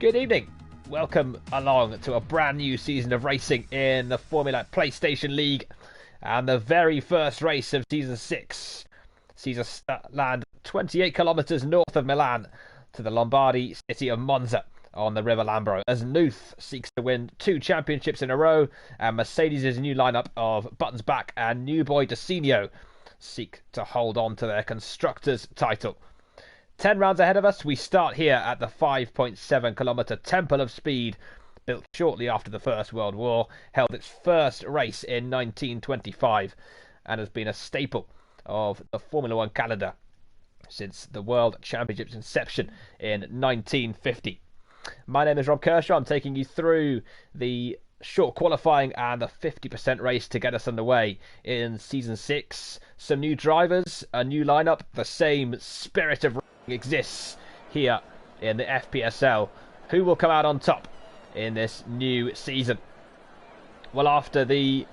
Good evening. Welcome along to a brand new season of racing in the Formula PlayStation League and the very first race of Season 6 sees us land 28 kilometres north of Milan to the Lombardy city of Monza on the River Lambro as Nuth seeks to win 2 championships in a row and Mercedes' new lineup of Buttons Back and new boy Decinio seek to hold on to their constructors' title. 10 rounds ahead of us, we start here at the 5.7 kilometre Temple of Speed, built shortly after the First World War, held its first race in 1925, and has been a staple of the Formula One calendar since the World Championship's inception in 1950. My name is Rob Kershaw. I'm taking you through the short qualifying and the 50% race to get us underway in Season 6. Some new drivers, a new lineup, the same spirit of exists here in the FPSL. Who will come out on top in this new season? Well, after the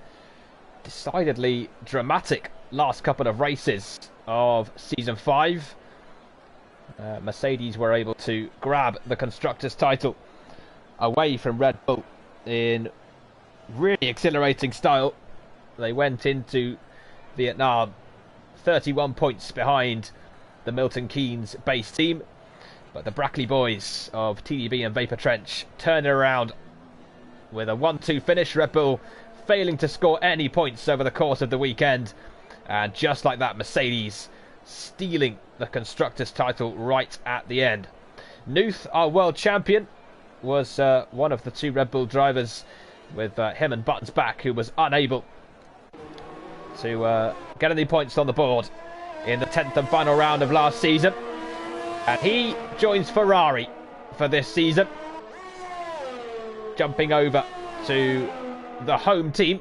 decidedly dramatic last couple of races of Season 5, Mercedes were able to grab the Constructors' title away from Red Bull in really exhilarating style. They went into Vietnam 31 points behind the Milton Keynes base team, but the Brackley boys of TDB and Vapor Trench turned it around with a 1-2 finish. Red Bull failing to score any points over the course of the weekend, and just like that, Mercedes stealing the Constructors' title right at the end. Nuth, our world champion, was one of the 2 Red Bull drivers, with him and Buttons Back, who was unable to get any points on the board in the 10th and final round of last season, and he joins Ferrari for this season, jumping over to the home team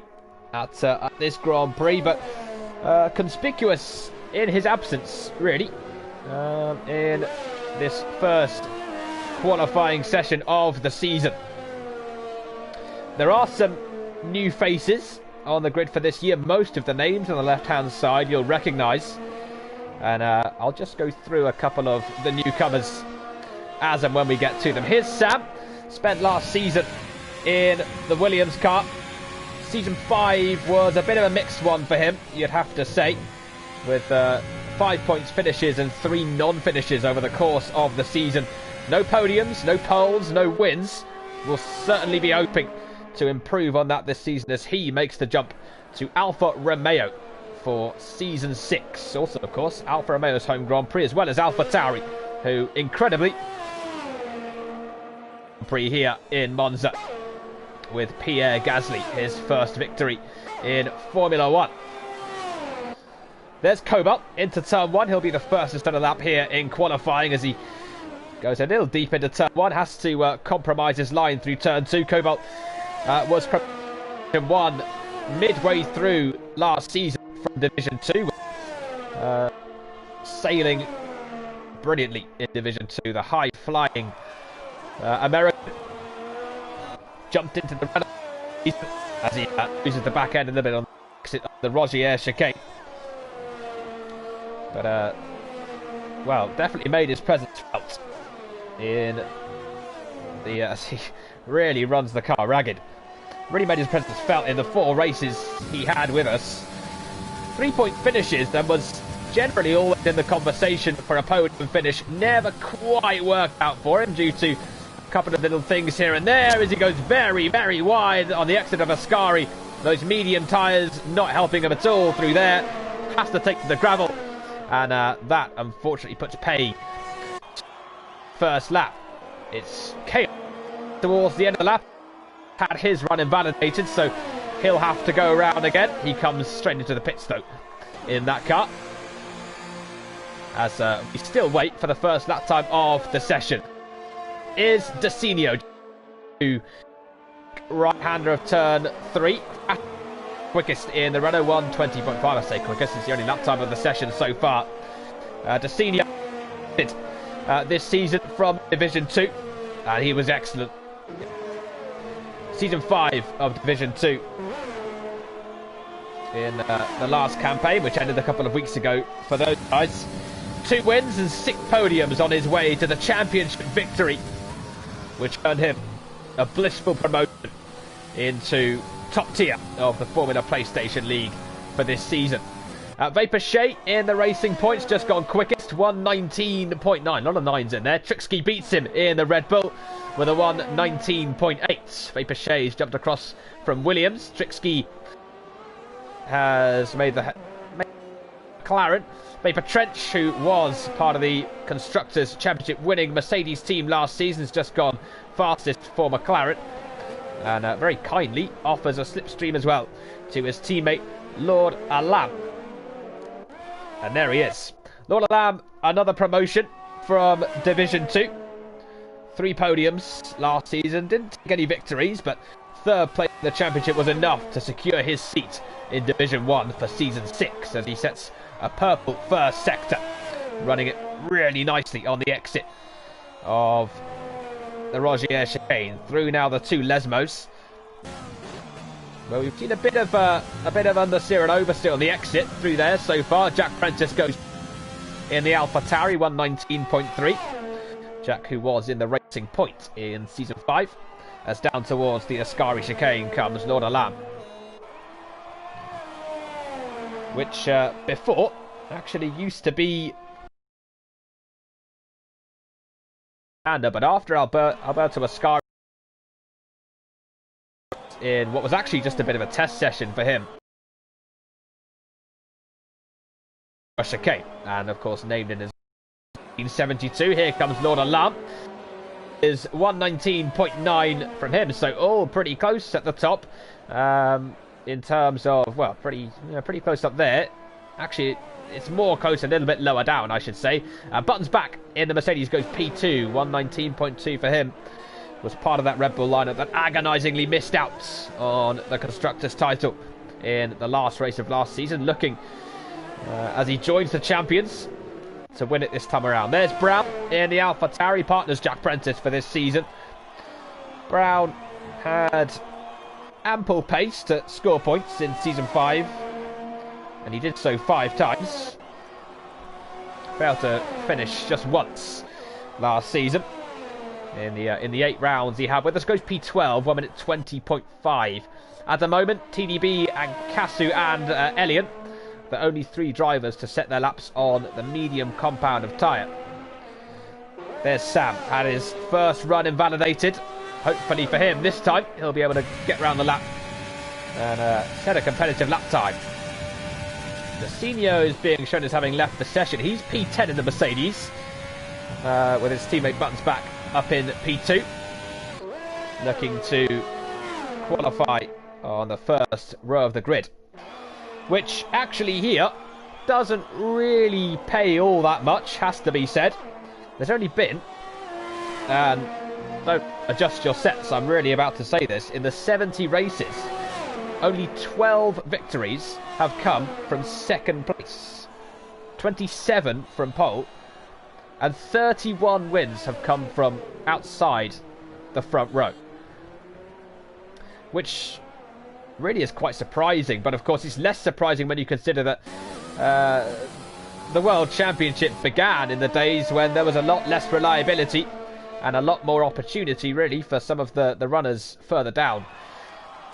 at this Grand Prix, but conspicuous in his absence, really, in this first qualifying session of the season. There are some new faces on the grid for this year. Most of the names on the left-hand side you'll recognise, and I'll just go through a couple of the newcomers as and when we get to them. Here's Sam. Spent last season in the Williams car. Season 5 was a bit of a mixed one for him, you'd have to say, with 5 points finishes and 3 non-finishes over the course of the season. No podiums, no poles, no wins. We'll certainly be hoping to improve on that this season as he makes the jump to Alfa Romeo for Season 6. Also, of course, Alfa Romeo's home Grand Prix, as well as Alpha Tauri, who, incredibly, Grand Prix here in Monza, with Pierre Gasly, his first victory in Formula 1. There's Cobalt into Turn 1. He'll be the first to start a lap here in qualifying as he goes a little deep into Turn 1. Has to compromise his line through Turn 2. Cobalt was Division 1 midway through last season from Division 2, sailing brilliantly in Division 2. The high-flying American jumped into the run as he uses the back end a little bit on the exit of the Rogier chicane. But, well, definitely made his presence felt in the, as he really runs the car ragged. Really made his presence felt in the 4 races he had with us. 3-point finishes, and was generally always in the conversation for a podium finish. Never quite worked out for him due to a couple of little things here and there as he goes very, very wide on the exit of Ascari. Those medium tyres not helping him at all through there. Has to take to the gravel, and that unfortunately puts pay first lap. It's chaos towards the end of the lap. Had his run invalidated, so he'll have to go around again. He comes straight into the pits though in that car, as we still wait for the first lap time of the session. Is Decinio, right-hander of Turn 3, quickest in the Renault 1, 20.5. I say quickest, it's the only lap time of the session so far. Decinio this season from Division 2, and he was excellent. Season 5 of Division 2 in the last campaign, which ended a couple of weeks ago for those guys. 2 wins and 6 podiums on his way to the championship victory which earned him a blissful promotion into top tier of the Formula PlayStation League for this season. Vapor Shea in the racing points, just gone quickest, 119.9. A lot of nines in there. Trixie beats him in the Red Bull with a 119.8. Vapor Shea's jumped across from Williams. Trixie has made the McLaren. Vapor Trench, who was part of the Constructors' Championship winning Mercedes team last season, has just gone fastest for McLaren. And very kindly offers a slipstream as well to his teammate Lord Alam. And there he is. Lord Alam, another promotion from Division 2. 3 podiums last season. Didn't take any victories, but third place in the championship was enough to secure his seat in Division 1 for Season 6, as he sets a purple first sector, running it really nicely on the exit of the Rogier chicane. Through now the 2 Lesmos. Well, we've seen a bit of understeer and oversteer on the exit through there so far. Jack Prentice goes in the Alpha Tauri, 119.3. Jack, who was in the Racing Point in Season 5, as down towards the Ascari chicane comes Lord Alam, which before actually used to be but after Alberto Ascari in what was actually just a bit of a test session for him, chicane, and of course named in his 1972. Here comes Lord Alam, is 119.9 from him, so all pretty close at the top, in terms of, well, pretty close up there. Actually, it's more close, a little bit lower down, I should say. Buttons back in the Mercedes goes P2, 119.2 for him. Was part of that Red Bull lineup that agonisingly missed out on the Constructors' title in the last race of last season, looking as he joins the champions to win it this time around. There's Brown in the Alpha Tauri, partners Jack Prentice for this season. Brown had ample pace to score points in Season 5, and he did so 5 times. Failed to finish just once last season. In the 8 rounds he had with us, goes P12, 1 minute 20.5. At the moment, TDB and Kasu and Elian, the only 3 drivers to set their laps on the medium compound of tyre. There's Sam, had his first run invalidated. Hopefully for him, this time he'll be able to get around the lap and set a competitive lap time. The senior is being shown as having left the session. He's P10 in the Mercedes, with his teammate Buttons back up in P2, looking to qualify on the first row of the grid, which actually here doesn't really pay all that much, has to be said. There's only been, and don't adjust your sets, I'm really about to say this, in the 70 races, only 12 victories have come from second place, 27 from pole, and 31 wins have come from outside the front row, which really is quite surprising. But of course it's less surprising when you consider that the World Championship began in the days when there was a lot less reliability and a lot more opportunity really for some of the runners further down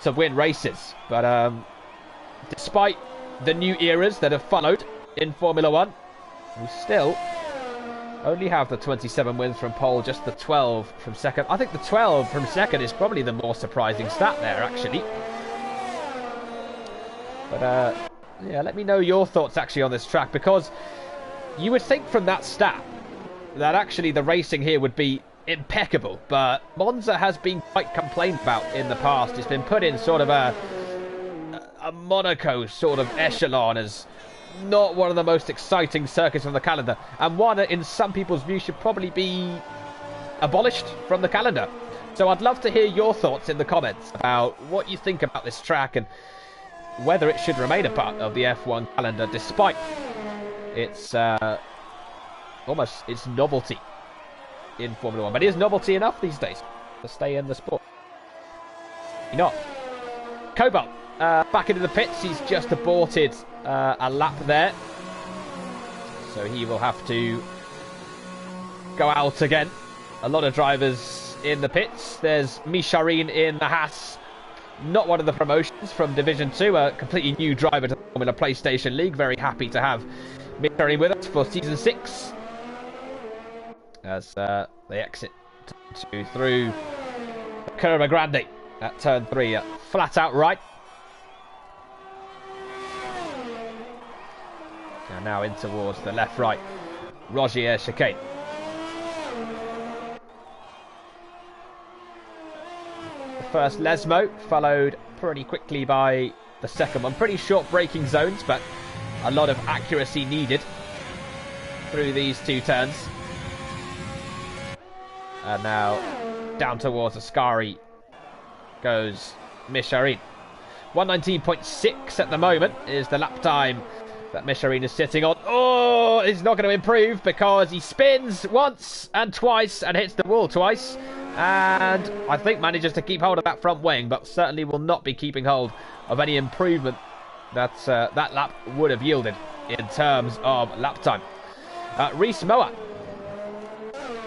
to win races. But despite the new eras that have followed in Formula 1, we still only have the 27 wins from pole, just the 12 from second. I think the 12 from second is probably the more surprising stat there, actually. But yeah, let me know your thoughts actually on this track, because you would think from that stat that actually the racing here would be impeccable, but Monza has been quite complained about in the past. It's been put in sort of a Monaco sort of echelon as not one of the most exciting circuits on the calendar, and one that in some people's view should probably be abolished from the calendar. So I'd love to hear your thoughts in the comments about what you think about this track and whether it should remain a part of the F1 calendar despite its almost its novelty in Formula 1. But is novelty enough these days to stay in the sport? Not. Cobalt back into the pits. He's just aborted a lap there, so he will have to go out again. A lot of drivers in the pits. There's Misharin in the Haas. Not one of the promotions from Division 2, a completely new driver to the Formula PlayStation League. Very happy to have Misharin with us for Season 6. As they exit through Curva Grande at turn 3, flat out right. And now in towards the left-right Rogier chicane. The first Lesmo followed pretty quickly by the second one. Pretty short braking zones, but a lot of accuracy needed through these two turns. And now down towards Ascari goes Misharin. 119.6 at the moment is the lap time that Misharin is sitting on. Oh, it's not going to improve because he spins once and twice and hits the wall twice. And I think manages to keep hold of that front wing, but certainly will not be keeping hold of any improvement that that lap would have yielded in terms of lap time. Reese Moa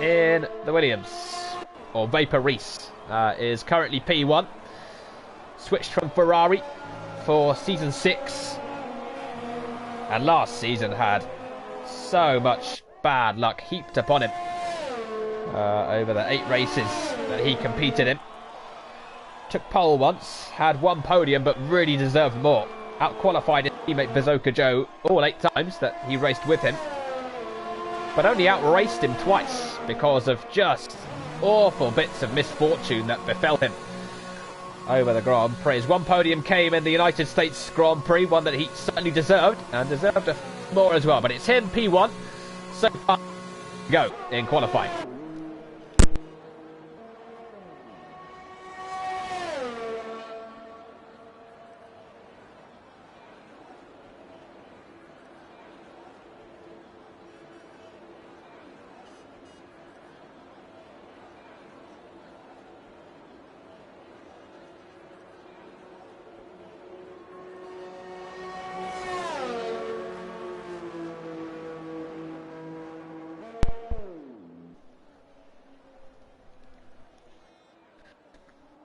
in the Williams, or Vapor Reese, is currently P1. Switched from Ferrari for Season 6. And last season had so much bad luck heaped upon him over the 8 races that he competed in. Took pole once, had 1 podium, but really deserved more. Outqualified his teammate Bazooka Joe all 8 times that he raced with him, but only outraced him twice because of just awful bits of misfortune that befell him over the Grand Prix. 1 podium came in the United States Grand Prix, one that he certainly deserved, and deserved more as well. But it's him, P1, so far go in qualifying.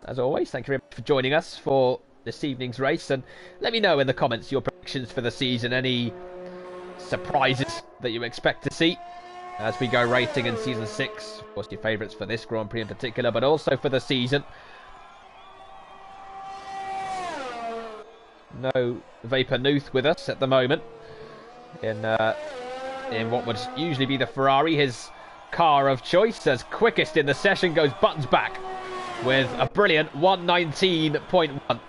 As always, thank you very much for joining us for this evening's race, and let me know in the comments your predictions for the season, any surprises that you expect to see as we go racing in Season 6. Of course, your favourites for this Grand Prix in particular, but also for the season. No Vapor Nuth with us at the moment in what would usually be the Ferrari, his car of choice. As quickest in the session goes buttons back with a brilliant 119.1.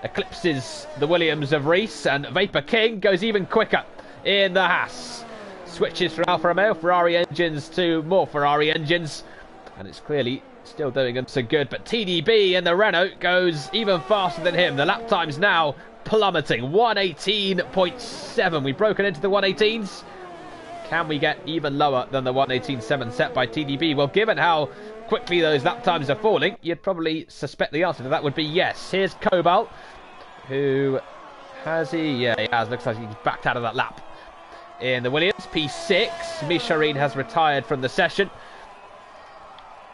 Eclipses the Williams of Reese, and Vapor King goes even quicker in the Haas. Switches from Alfa Romeo Ferrari engines to more Ferrari engines, and it's clearly still doing them so good. But TDB in the Renault goes even faster than him. The lap time's now plummeting. 118.7. We've broken into the 118s. Can we get even lower than the 118.7 set by TDB? Well, given how quickly those lap times are falling, you'd probably suspect the answer to that would be yes. Here's Cobalt, who has he? Yeah, he has. Looks like he's backed out of that lap in the Williams. P6. Misharin has retired from the session.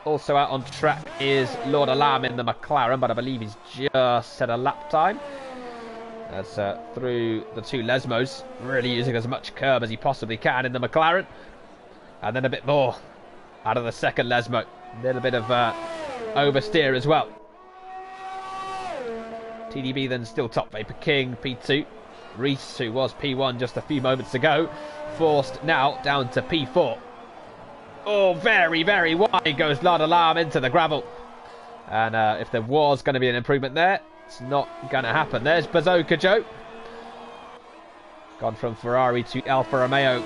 Also out on track is Lord Alam in the McLaren, but I believe he's just set a lap time. That's through the 2 Lesmos, really using as much curb as he possibly can in the McLaren. And then a bit more out of the second Lesmo. A little bit of oversteer as well. TDB then still top. Vapor King, P2. Reese, who was P1 just a few moments ago, forced now down to P4. Oh, very, very wide goes Lord Alarm into the gravel. And if there was going to be an improvement there, it's not going to happen. There's Bazooka Joe. Gone from Ferrari to Alfa Romeo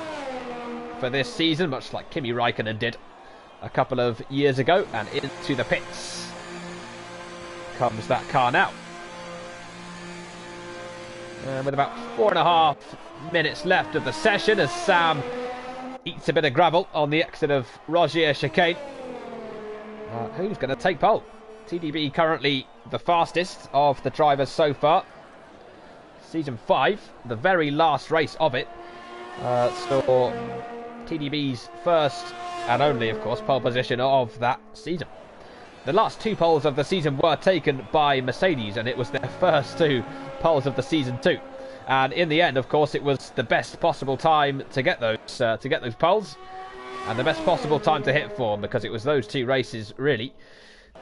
for this season, much like Kimi Raikkonen did a couple of years ago. And into the pits comes that car now. And with about 4.5 minutes left of the session, as Sam eats a bit of gravel on the exit of Rogier chicane. Who's going to take pole? TDB currently the fastest of the drivers so far. Season 5, the very last race of it, saw TDB's first and only, of course, pole position of that season. the last 2 poles of the season were taken by Mercedes, and it was their first 2 poles of the season too. And in the end, of course, it was the best possible time to get those poles, and the best possible time to hit for them, because it was those 2 races really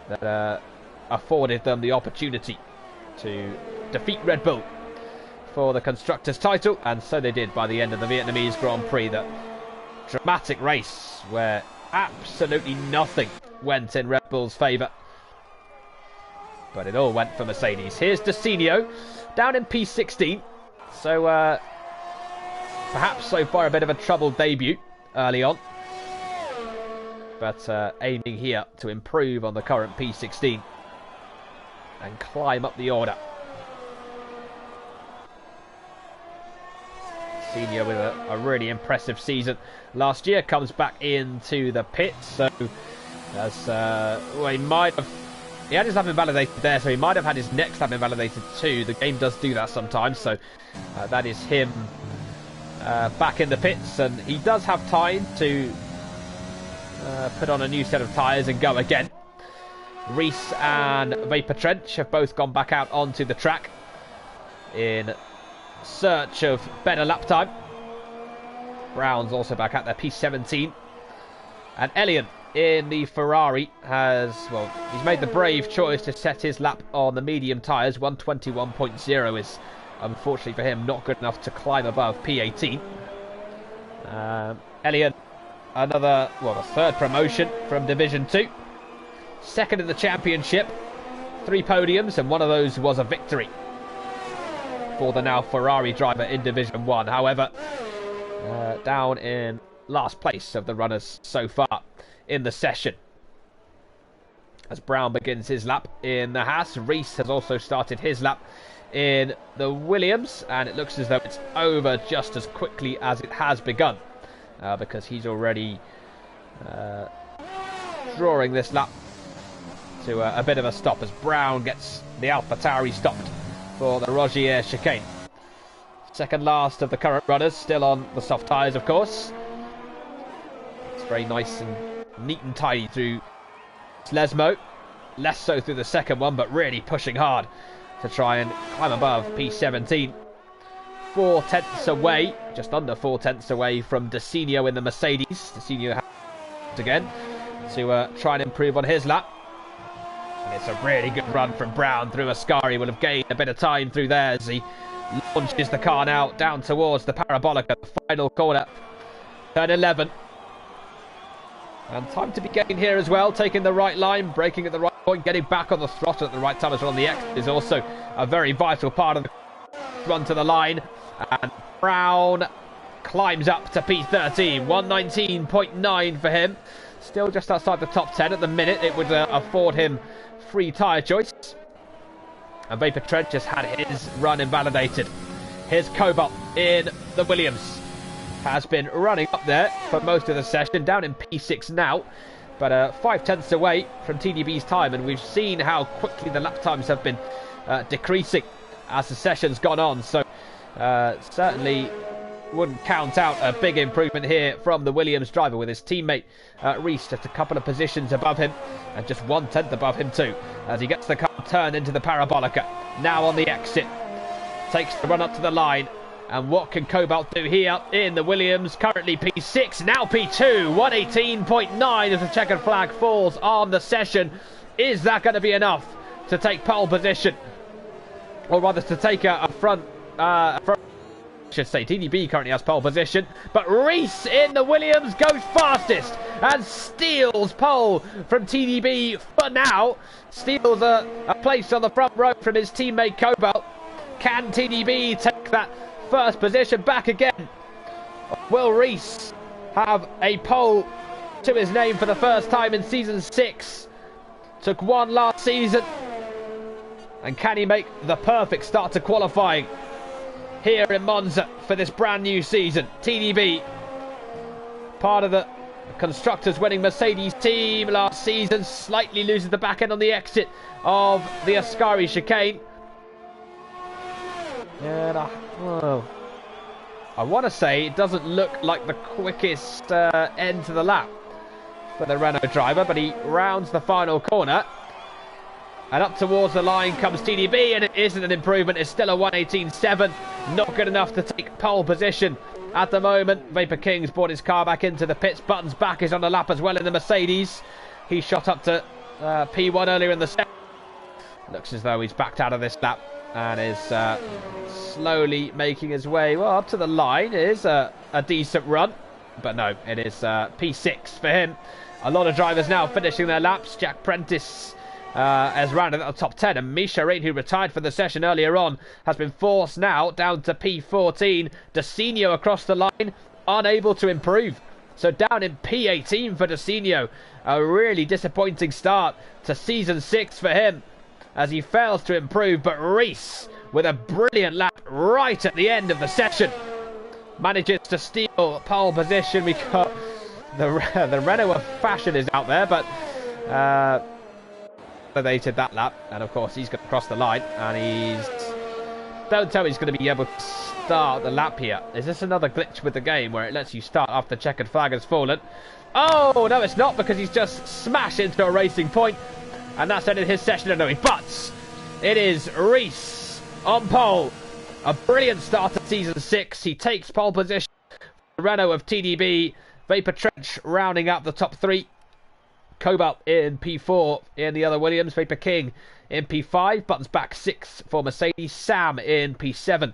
that afforded them the opportunity to defeat Red Bull for the Constructors' title, and so they did by the end of the Vietnamese Grand Prix. That dramatic race where absolutely nothing went in Red Bull's favour, but it all went for Mercedes. Here's Decinio down in P16, so perhaps so far a bit of a troubled debut early on, but aiming here to improve on the current P16 and climb up the order. Senior with a really impressive season last year, comes back into the pits, so as well, he had his lap invalidated there, so he might have had his next lap invalidated too. The game does do that sometimes, so that is him back in the pits, and he does have time to put on a new set of tyres and go again. Reese and Vapor Trench have both gone back out onto the track in search of better lap time. Brown's also back out there, P17. And Elian in the Ferrari has, well, he's made the brave choice to set his lap on the medium tyres. 121.0 is, unfortunately for him, not good enough to climb above P18. Elian, another, well, the 3rd promotion from Division 2. 2nd in the championship. 3 podiums, and one of those was a victory for the now Ferrari driver in Division 1. However, down in last place of the runners so far in the session. As Brown begins his lap in the Haas, Reese has also started his lap in the Williams, and it looks as though it's over just as quickly as it has begun, because he's already drawing this lap to a bit of a stop as Brown gets the AlphaTauri stopped for the Rogier chicane. 2nd last of the current runners, still on the soft tyres, of course. It's very nice and neat and tidy through Slesmo. Less so through the 2nd one, but really pushing hard to try and climb above P17. 4 tenths away, just under 4 tenths away from Decinio in the Mercedes. Decinio again to try and improve on his lap. It's a really good run from Brown through Ascari. Will have gained a bit of time through there as he launches the car now down towards the Parabolica, the final corner, turn 11. And time to be gained here as well, taking the right line, braking at the right point, getting back on the throttle at the right time as well on the exit is also a very vital part of the run to the line. And Brown climbs up to P13, 119.9 for him. Still just outside the top 10 at the minute. It would afford him free tyre choice. And Vapor Trench has had his run invalidated. Here's Cobalt in the Williams. Has been running up there for most of the session, down in P6 now, but 5 tenths away from TDB's time, and we've seen how quickly the lap times have been decreasing as the session's gone on, so certainly wouldn't count out a big improvement here from the Williams driver, with his teammate Reese just a couple of positions above him and just 1 tenth above him too, as he gets the car turned into the Parabolica. Now on the exit, takes the run up to the line. And what can Cobalt do here in the Williams? Currently P6, now P2, 118.9 as the checkered flag falls on the session. Is that going to be enough to take pole position? Or rather to take a front, I should say. TDB currently has pole position, but Reese in the Williams goes fastest and steals pole from TDB for now. Steals a place on the front row from his teammate Cobalt. Can TDB take that first position back again? Will Reese have a pole to his name for the first time in season 6? Took 1 last season. And can he make the perfect start to qualifying here in Monza for this brand new season? TDB, part of the Constructors winning Mercedes team last season, slightly loses the back end on the exit of the Ascari chicane. And I want to say it doesn't look like the quickest end to the lap for the Renault driver, but he rounds the final corner And up towards the line comes TDB, and it isn't an improvement. It's still a 1:18.7. Not good enough to take pole position at the moment. Vapor King's brought his car back into the pits. Button's back is on the lap as well in the Mercedes. He shot up to P1 earlier in the set. Looks as though he's backed out of this lap and is slowly making his way up to the line. It is a decent run, but no, it is P6 for him. A lot of drivers now finishing their laps. Jack Prentice has rounded out the top 10, and Misha Reid, who retired for the session earlier on, has been forced now down to P14. Desinho across the line, unable to improve. So down in P18 for Desinho. A really disappointing start to Season 6 for him, as he fails to improve. But Reese, with a brilliant lap right at the end of the session, manages to steal pole position. We got the Renault of fashion is out there, but elevated that lap, and of course he's going to cross the line, and don't tell me he's going to be able to start the lap here. Is this another glitch with the game where it lets you start after the checkered flag has fallen? Oh no, it's not, because he's just smashed into a racing point, and that's ended his session anyway. But it is Reese on pole. A brilliant start to Season 6. He takes pole position. Renault of TDB, Vapor Trench rounding up the top 3. Cobalt in P4 in the other Williams. Vapor King in P5. Buttons back 6 for Mercedes. Sam in P7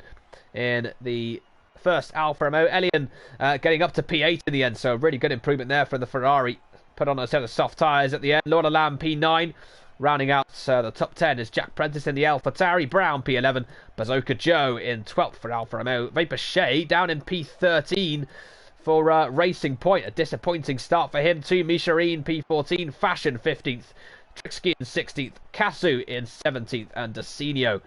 in the first Alfa Romeo. Elian getting up to P8 in the end. So a really good improvement there from the Ferrari. Put on a set of soft tyres at the end. Lorna Lamb P9. Rounding out the top 10 is Jack Prentice in the Alpha. Tari Brown P11. Bazooka Joe in 12th for Alfa Romeo. Vapor Shea down in P13 for Racing Point. A disappointing start for him too. Misharine P14. Fashion 15th. Trixky in 16th. Kasu in 17th. And Desinho.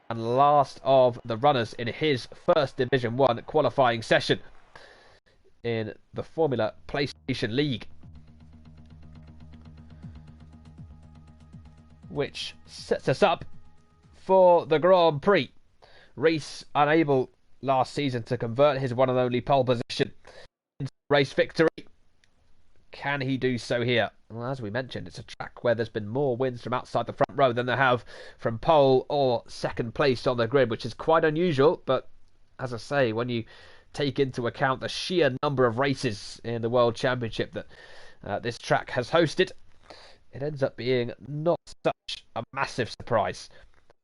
And last of the runners in his first Division 1 qualifying session in the Formula PlayStation League, which sets us up for the Grand Prix. Reese unable last season to convert his one and only pole position into race victory. Can he do so here? Well, as we mentioned, it's a track where there's been more wins from outside the front row than there have from pole or second place on the grid, which is quite unusual. But as I say, when you take into account the sheer number of races in the World Championship that this track has hosted, it ends up being not such a massive surprise.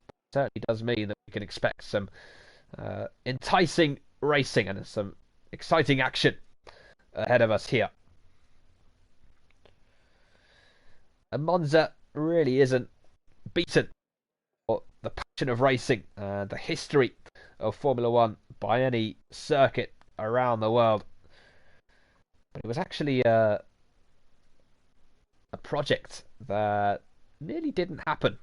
It certainly does mean that we can expect some enticing racing and some exciting action ahead of us here. And Monza really isn't beaten for the passion of racing and the history of Formula One by any circuit around the world. But it was actually a project that nearly didn't happen.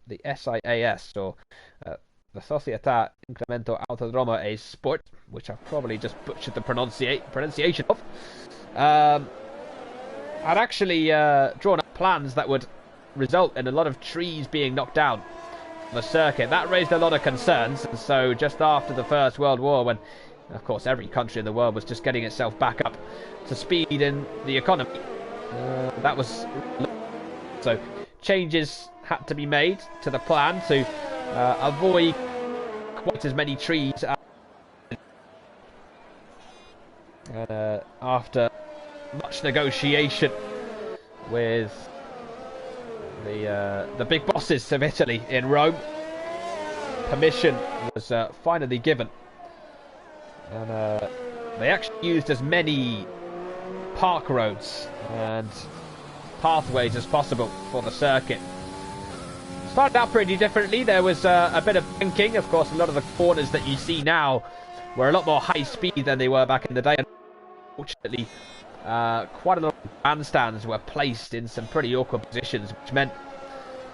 The SIAS, or the Società Incremento Autodromo e Sport, which I've probably just butchered the pronunciation of, had actually drawn up plans that would result in a lot of trees being knocked down on the circuit. That raised a lot of concerns, and so just after the First World War, when of course every country in the world was just getting itself back up to speed in the economy, that was so changes had to be made to the plan to avoid quite as many trees. And after much negotiation with the big bosses of Italy in Rome, permission was finally given, and they actually used as many park roads and pathways as possible for the circuit. Started out pretty differently. There was a bit of banking. Of course, a lot of the corners that you see now were a lot more high speed than they were back in the day. Unfortunately, quite a lot of bandstands were placed in some pretty awkward positions, which meant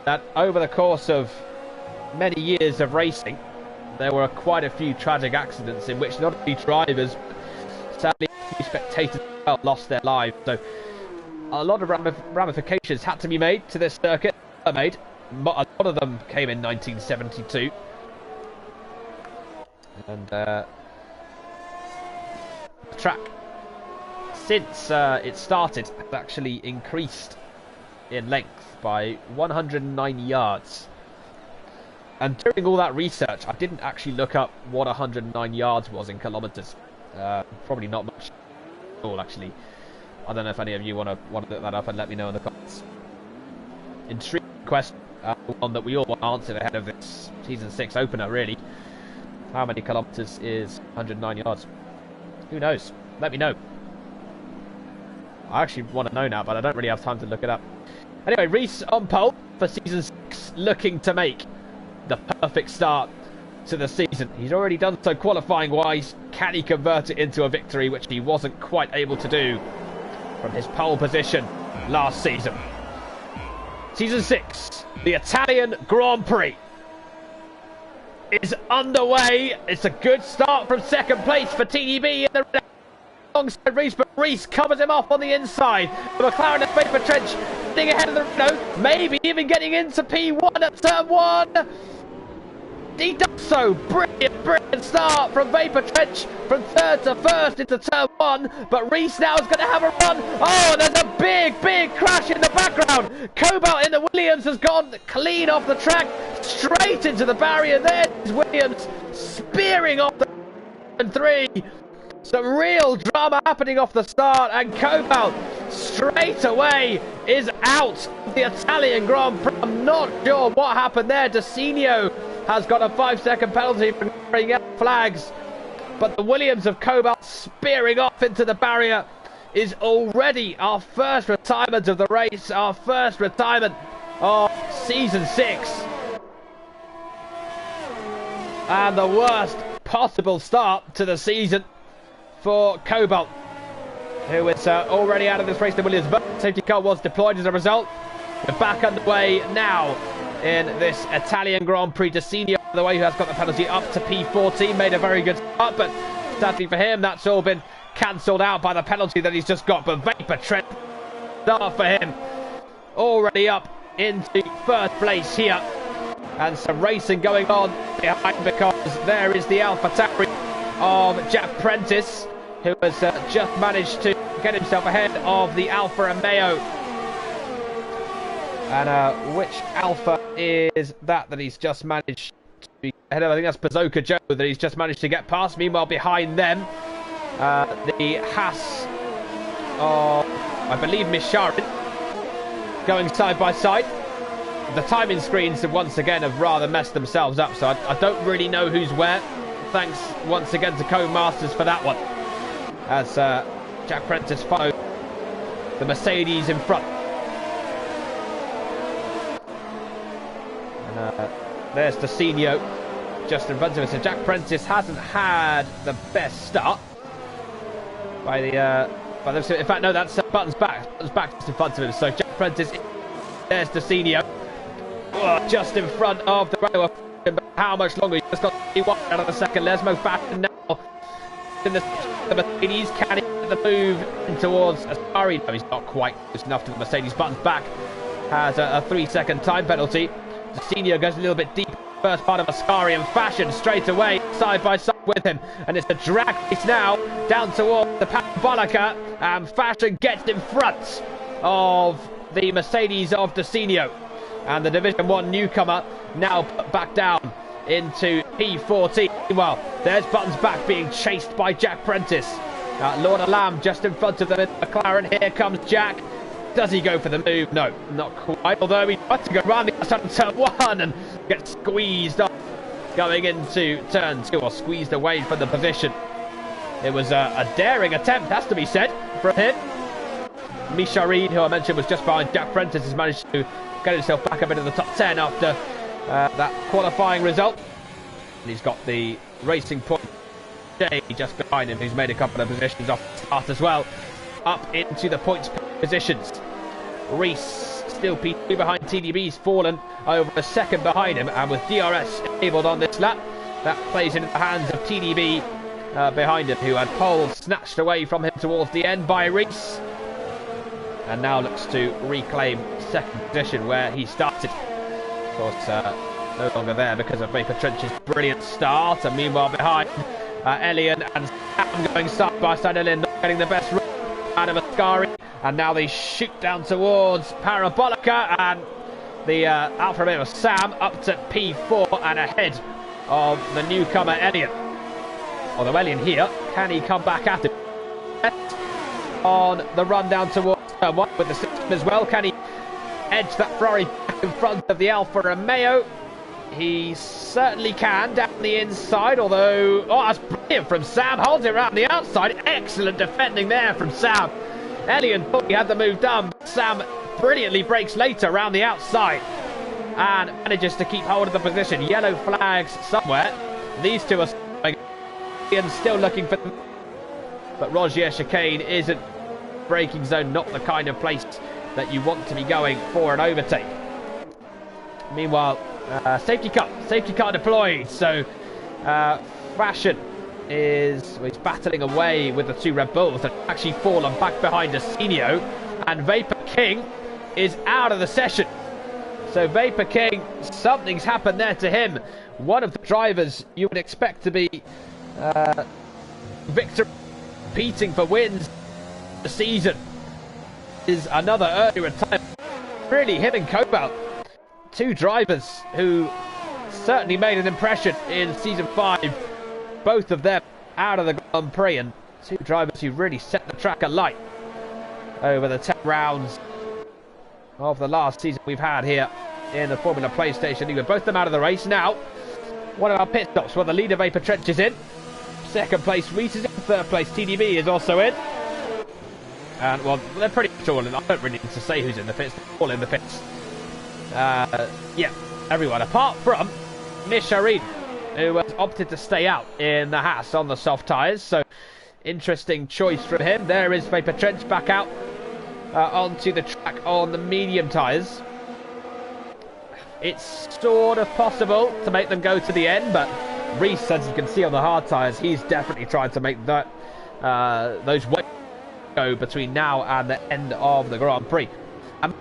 that over the course of many years of racing, there were quite a few tragic accidents in which not only drivers, sadly a few spectators as well, lost their lives. So a lot of ramifications had to be made to this circuit. A lot of them came in 1972, and the track, since it started, has actually increased in length by 109 yards. And during all that research, I didn't actually look up what 109 yards was in kilometres. Probably not much at all, actually. I don't know if any of you want to look that up and let me know in the comments. Intriguing question, one that we all want answered ahead of this Season 6 opener, really. How many kilometres is 109 yards? Who knows? Let me know. I actually want to know now, but I don't really have time to look it up. Anyway, Rees on pole for Season 6, looking to make the perfect start to the season. He's already done so qualifying-wise. Can he convert it into a victory, which he wasn't quite able to do from his pole position last season? Season 6, the Italian Grand Prix is underway. It's a good start from second place for TDB in the alongside Rees, but Rees covers him off on the inside. The McLaren and Vapor Trench sitting ahead of the Renault, maybe even getting into P1 at turn 1. He does so. Brilliant start from Vapor Trench from third to first into turn 1, but Rees now is going to have a run. Oh, there's a big crash in the background. Cobalt in the Williams has gone clean off the track, straight into the barrier. There's Williams spearing off the 3. Some real drama happening off the start, and Cobalt straight away is out of the Italian Grand Prix. I'm not sure what happened there. Desinio has got a 5-second penalty for carrying out flags, but the Williams of Cobalt spearing off into the barrier is already our first retirement of the race, our first retirement of Season 6, and the worst possible start to the season for Cobalt, who is already out of this race. The Williams safety car was deployed as a result. We're back underway now in this Italian Grand Prix. Desinio, by the way, who has got the penalty up to P14, made a very good start, but sadly for him, that's all been cancelled out by the penalty that he's just got. But Vapor Trent, start for him, already up into first place here, and some racing going on behind, because there is the AlphaTauri of Jack Prentice, who has just managed to get himself ahead of the Alfa Romeo. And which Alpha is that he's just managed to be ahead of? I think that's Bazooka Joe that he's just managed to get past. Meanwhile, behind them, the Haas of, I believe, Misharin, going side by side. The timing screens have once again have rather messed themselves up, so I don't really know who's where. Thanks once again to Co-Masters for that one, as Jack Prentice followed the Mercedes in front. And there's Desinio just in front of us. So Jack Prentice hasn't had the best start by the in fact, no, that's Buttons back just in front of him. So Jack Prentice, there's Desinio, just in front of the Renault. How much longer? He's just got one out of the second. Lesmo Fashion now in the Mercedes. Can he get the move in towards Ascari? No, he's not quite close enough to the Mercedes. Buttons back has a 3-second time penalty. Desinio goes a little bit deep. First part of Ascari, and Fashion straight away side by side with him, and it's a drag race now down towards the Parabolica, and Fashion gets in front of the Mercedes of Desinio, and the Division 1 newcomer now put back down into P14. Meanwhile, there's Buttons back being chased by Jack Prentice. Lord of Lamb just in front of them in McLaren. Here comes Jack. Does he go for the move? No, not quite. Although he tried to go around the outside of turn 1 and get squeezed off going into turn 2, or squeezed away from the position. It was a daring attempt, has to be said, from him. Misha Reed, who I mentioned was just behind Jack Prentice, has managed to get himself back up into the top 10 after that qualifying result. And he's got the Racing Point Jay just behind him, who's made a couple of positions off the start as well, up into the points positions. Rees still P2 behind. TDB's fallen over a second behind him, and with DRS enabled on this lap, that plays into the hands of TDB behind him, who had pole snatched away from him towards the end by Rees, and now looks to reclaim second position where he started. Of course, no longer there because of Vapor Trench's brilliant start, and meanwhile behind, Elian and Sam going side by side. Elian not getting the best run out of Ascari, And now they shoot down towards Parabolica, and the Alfa Romeo Sam up to P4 and ahead of the newcomer Elliott. Although Elliott here, can he come back at it? On the run down towards turn 1 with the system as well. Can he edge that Ferrari back in front of the Alfa Romeo? He certainly can down the inside, although... Oh, that's brilliant from Sam. Holds it around the outside. Excellent defending there from Sam. Elliott thought he had the move done. Sam brilliantly breaks later around the outside and manages to keep hold of the position. Yellow flags somewhere. These two are still looking for them. But Rogier chicane isn't braking zone, not the kind of place that you want to be going for an overtake. Meanwhile, safety car deployed. So Fashion is he's battling away with the two Red Bulls that actually fallen back behind Asenio, and Vapor King is out of the session. So Vapor King, something's happened there to him. One of the drivers you would expect to be Victor competing for wins the season is another early retirement. Really, him and Cobalt, two drivers who certainly made an impression in season 5. Both of them out of the Grand Prix, and two drivers who really set the track alight over the 10 rounds of the last season we've had here in the Formula PlayStation League. With both of them out of the race now. One of our pit stops where the leader Vapor Trench is in. Second place Reese is in. Third place TDB is also in. And well, they're pretty much all in. I don't really need to say who's in the pits. They're all in the pits. Yeah, everyone apart from Misharin, who has opted to stay out in the Haas on the soft tyres. So interesting choice from him. There is Vapor Trench back out onto the track on the medium tyres. It's sort of possible to make them go to the end, but Reese, as you can see on the hard tyres, he's definitely trying to make that those weight go between now and the end of the Grand Prix. And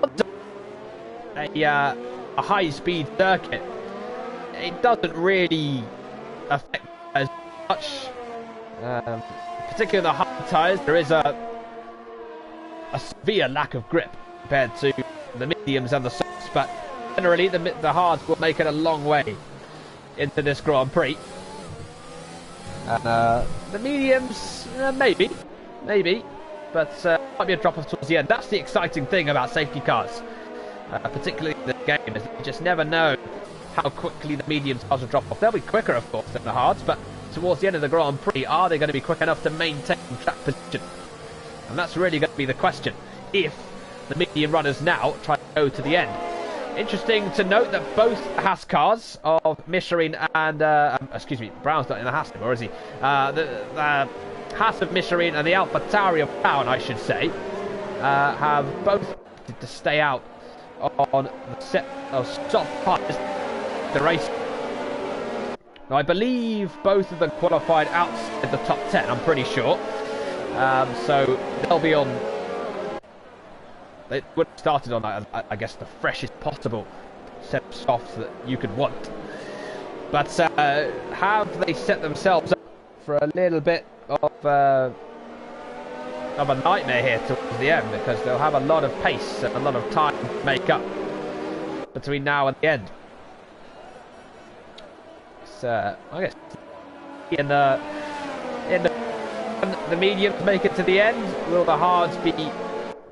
a high-speed circuit, it doesn't really affect as much, particularly the hard tyres. There is a severe lack of grip compared to the mediums and the softs, but generally the hards will make it a long way into this Grand Prix. The mediums, maybe, but might be a drop off towards the end. That's the exciting thing about safety cars, particularly in this game, is that you just never know how quickly the mediums cars will drop off. They'll be quicker, of course, than the hards, but towards the end of the Grand Prix, are they going to be quick enough to maintain track position? And that's really going to be the question if the medium runners now try to go to the end. Interesting to note that both Haas cars of Misharin and excuse me, Brown's not in the Haas anymore, is he? The Haas of Misharin and the AlphaTauri of Brown, I should say, have both opted to stay out on the set of soft tyres the race. Now, I believe both of them qualified outside the top 10, I'm pretty sure. So they'll be on. They would have started on, I guess, the freshest possible set of softs that you could want. But have they set themselves up for a little bit of a nightmare here towards the end, because they'll have a lot of pace and a lot of time to make up between now and the end. So I guess in the mediums make it to the end. Will the hards be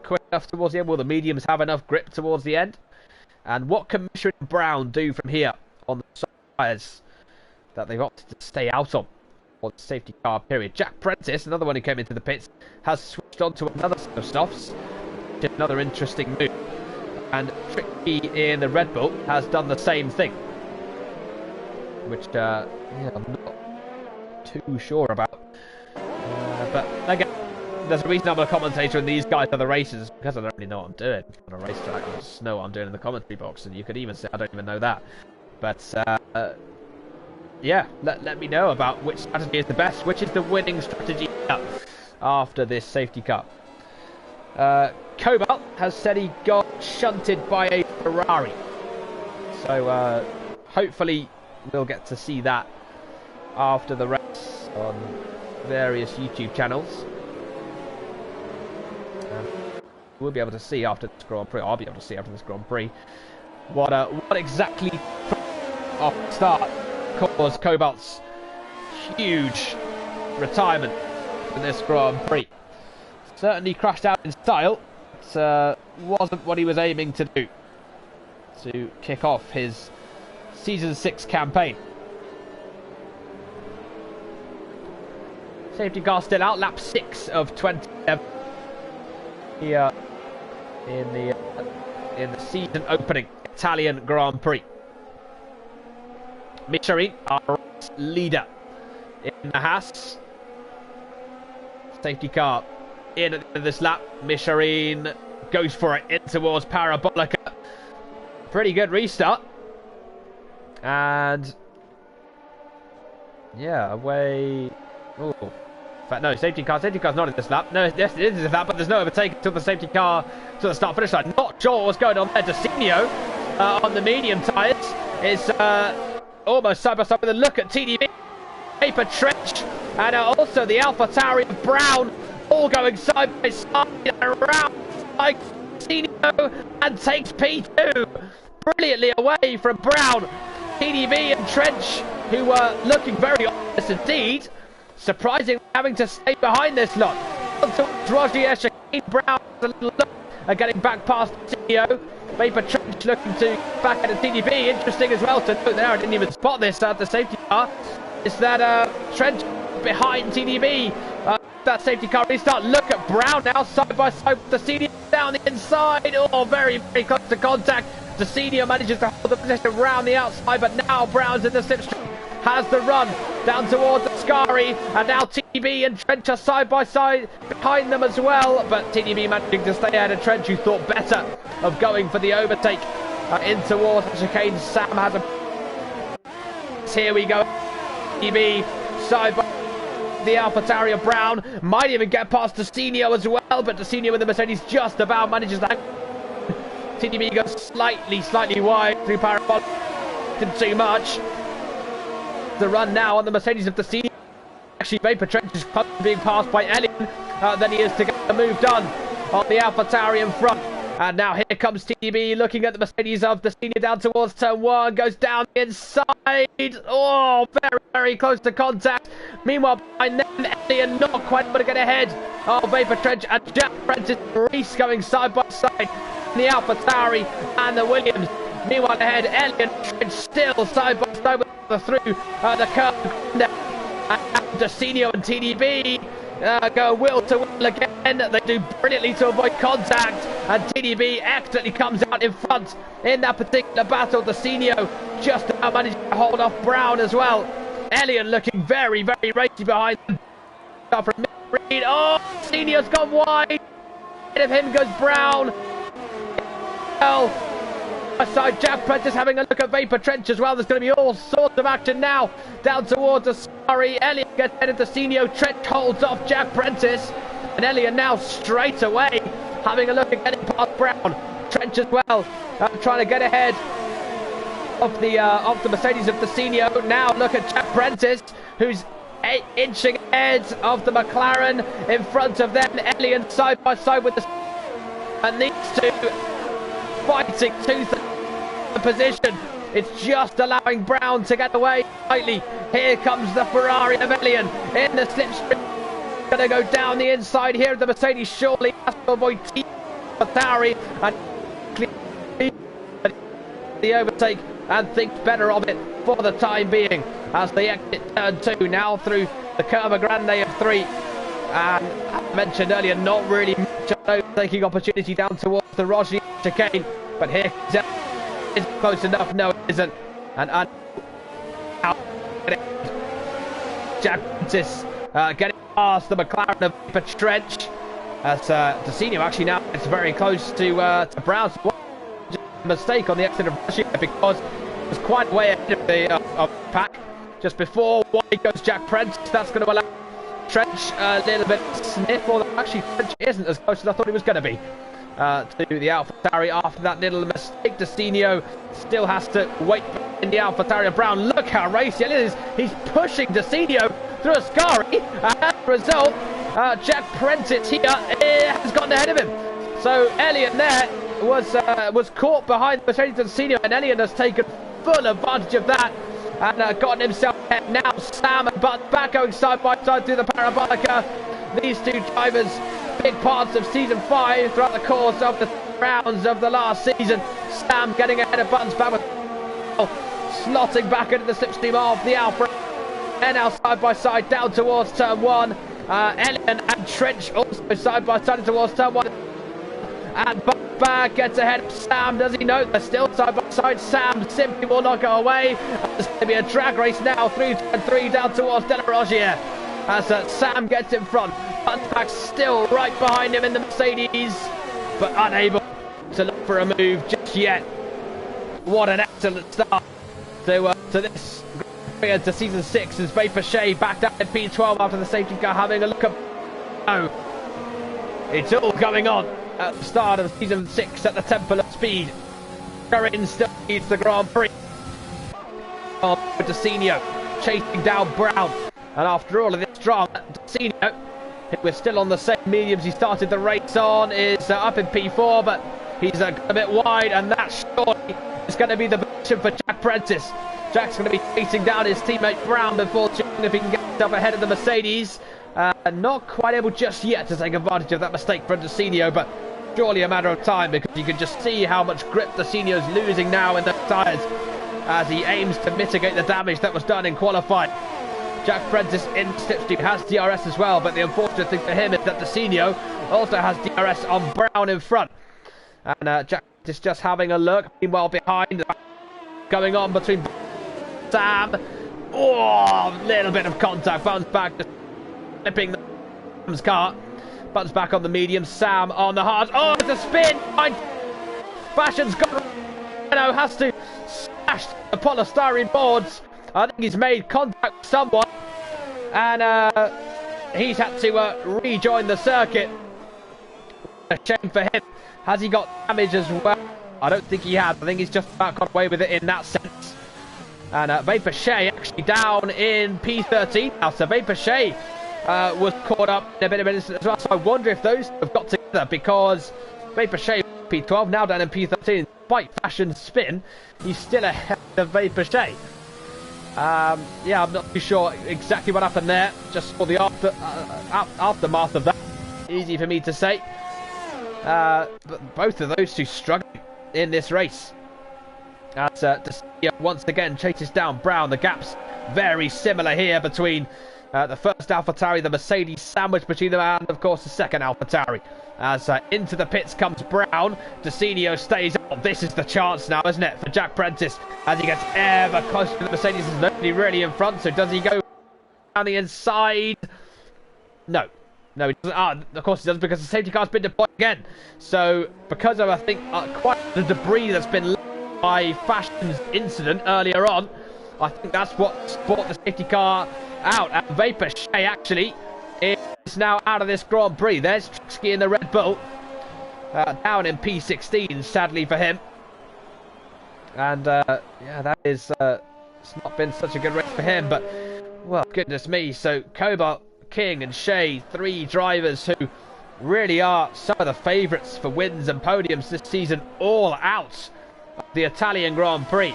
quick enough towards the end? Will the mediums have enough grip towards the end? And what can Misharin and Brown do from here on the soft tyres that they've opted to stay out on the safety car period? Jack Prentice, another one who came into the pits, has switched on to another set of softs, which is another interesting move. And Tricky in the Red Bull has done the same thing, which yeah, I'm not too sure about. But again, there's a reason I'm a commentator and these guys are the racers, because I don't really know what I'm doing on a racetrack. I just know what I'm doing in the commentary box, and you could even say I don't even know that. But yeah, let me know about which strategy is the best, which is the winning strategy after this safety car. Cobalt has said he got shunted by a Ferrari, so hopefully we'll get to see that after the race on various YouTube channels. we'll be able to see after this Grand Prix. I'll be able to see after this Grand Prix what exactly off the start caused Cobalt's huge retirement in this Grand Prix. Certainly crashed out in style. It wasn't what he was aiming to do to kick off his Season 6 campaign. Safety car still out, lap 6 of 27 here in the season opening Italian Grand Prix. Michelin, our leader in the Haas. Safety car in at the end of this lap. Michelin goes for it in towards Parabolica. Pretty good restart. And yeah, away. Oh, in fact, no, safety car's not in this lap. No, yes, it is in this lap, but there's no overtake until the safety car to the start finish line. Not sure what's going on there. Desinio on the medium tyres is almost side by side with a look at TDB. Paper Trench and also the AlphaTauri of Brown all going side by side and around like Desinio and takes P2 brilliantly away from Brown. TDB and Trench, who were looking very obvious indeed, surprisingly having to stay behind this lot. Rogier, Chicane, Brown a little look at getting back past Desinio. Vapor Trench looking to back at TDB. Interesting as well to note there, I didn't even spot this at the safety car, is that Trench behind TDB. That safety car restart. Look at Brown now side by side with Desinio down the inside. Oh, very, very close to contact. Desinio manages to hold the position around the outside, but now Brown's in the slipstream. Has the run down towards Ascari, and now TDB and Trench are side by side behind them as well, but TDB managing to stay ahead of Trench, who thought better of going for the overtake in towards the chicane. Sam has a... Here we go. TDB side by the AlphaTauri of Brown, might even get past Desinio as well, but Desinio with the Mercedes just about manages to... TDB goes slightly wide through Parabolic. Didn't do much. The run now on the Mercedes of Desinio. Actually, Vapor Trench is being passed by Elian than he is to get the move done on the AlphaTauri in front. And now here comes TDB looking at the Mercedes of Desinio down towards turn 1. Goes down the inside. Oh, very, very close to contact. Meanwhile, behind them, Elian not quite able to get ahead. Oh, Vapor Trench and Jack Prentice Reese going side by side. The AlphaTauri and the Williams. Meanwhile ahead, Elian Trench still side by side with through the curve. And Desinio and TDB go will to will again. They do brilliantly to avoid contact, and TDB excellently comes out in front in that particular battle. Desinio just about managed to hold off Brown as well. Elian looking very, very racy behind them. Oh, Desinio's gone wide. Ahead of him goes Brown. Side Jack Prentice having a look at Vapor Trench as well. There's going to be all sorts of action now down towards Ascari. Elliot gets headed to Desinio. Trench holds off Jack Prentice, and Elliot now straight away having a look at getting past Brown. Trench as well trying to get ahead of the Mercedes of Desinio. Now look at Jack Prentice, who's inching ahead of the McLaren in front of them. Elliot side by side with the and these two fighting tooth and position. It's just allowing Brown to get away slightly. Here comes the Ferrari of Elian in the slipstream. Going to go down the inside here. The Mercedes surely has to avoid Tauri and the overtake and thinks better of it for the time being as they exit turn 2 now through the Curva Grande of 3. And as mentioned earlier, not really much of an overtaking opportunity down towards the Rogier chicane, but here is close enough. No, it isn't. And out Jack Prentice getting past the McLaren of Vapor Trench as Desinio actually now it's very close to Brown's mistake on the exit of Rogier because it was quite a way ahead of the pack. Just before wide goes Jack Prentice. That's going to allow Trench a little bit sniff, although actually Trench isn't as close as I thought he was going to be to the AlphaTauri after that little mistake. Desinio still has to wait in the AlphaTauri. Brown, look how racy it is. He's pushing Desinio through Ascari. As a result, Jack Prentice here has gotten ahead of him. So Elliott there was caught behind Mercedes Senior, and Elliott has taken full advantage of that and gotten himself ahead. Now Sam and Button back going side by side through the Parabolica. These two drivers, big parts of season 5 throughout the course of the rounds of the last season. Sam getting ahead of Buttons back with slotting back into the slipstream of the Alfa. And now side by side down towards turn 1. Elliott and Trench also side by side towards turn 1. And Bug gets ahead of Sam. Does he know they're still side by side? Sam simply will not go away. There's going to be a drag race now through turn 3 down towards De La Rogier. As Sam gets in front. Bug still right behind him in the Mercedes, but unable to look for a move just yet. What an excellent start to this to season 6 as Vapor back down in P12 after the safety car having a look at. Oh, it's all going on at the start of season 6 at the Temple of Speed. Garin still leads the Grand Prix. Desenio chasing down Brown, and after all of this drama, Desenio, we're still on the same mediums he started the race on, is up in P4, but he's a bit wide, and that surely is going to be the position for Jack Prentice. Jack's going to be chasing down his teammate Brown before checking if he can get himself ahead of the Mercedes. Not quite able just yet to take advantage of that mistake from Desenio, but surely a matter of time, because you can just see how much grip Desenio's losing now in the tyres as he aims to mitigate the damage that was done in qualifying. Jack Prentice in slipstream has DRS as well, but the unfortunate thing for him is that Desenio also has DRS on Brown in front. And Jack is just having a look. Meanwhile, behind, going on between Sam. Oh, little bit of contact. Bounce back, just flipping the car. Buttons back on the medium. Sam on the hard. Oh, it's a spin. Fashion's got. Has to smash the polystyrene boards. I think he's made contact with someone, and he's had to rejoin the circuit. A shame for him. Has he got damage as well? I don't think he has. I think he's just about got away with it in that sense. And Vapor actually down in P13 now. So Vapor was caught up in a bit of an incident as well. So I wonder if those have got together, because Vapor P12 now down in P13. Despite Fashion's spin, he's still ahead of Vapor yeah, I'm not too sure exactly what happened there. Just for the aftermath of that. Easy for me to say. But both of those two struggling in this race. As once again chases down Brown. The gap's very similar here between the first AlphaTauri, the Mercedes sandwich between them, and of course the second AlphaTauri. As into the pits comes Brown. Desenio stays up. This is the chance now, isn't it, for Jack Prentice, as he gets ever closer to the Mercedes. There's nobody really in front, so does he go down the inside? No, he doesn't. Of course he does, because the safety car's been deployed again. So because of, I think, quite the debris that's been left by Fashion's incident earlier on, I think that's what brought the safety car out. And Vapor actually is now out of this Grand Prix. There's Trixie in the Red Bull, down in P16, sadly for him. And yeah, that is it's not been such a good race for him, but well, goodness me. So Cobalt, King and Shea, 3 drivers who really are some of the favourites for wins and podiums this season, all out of the Italian Grand Prix.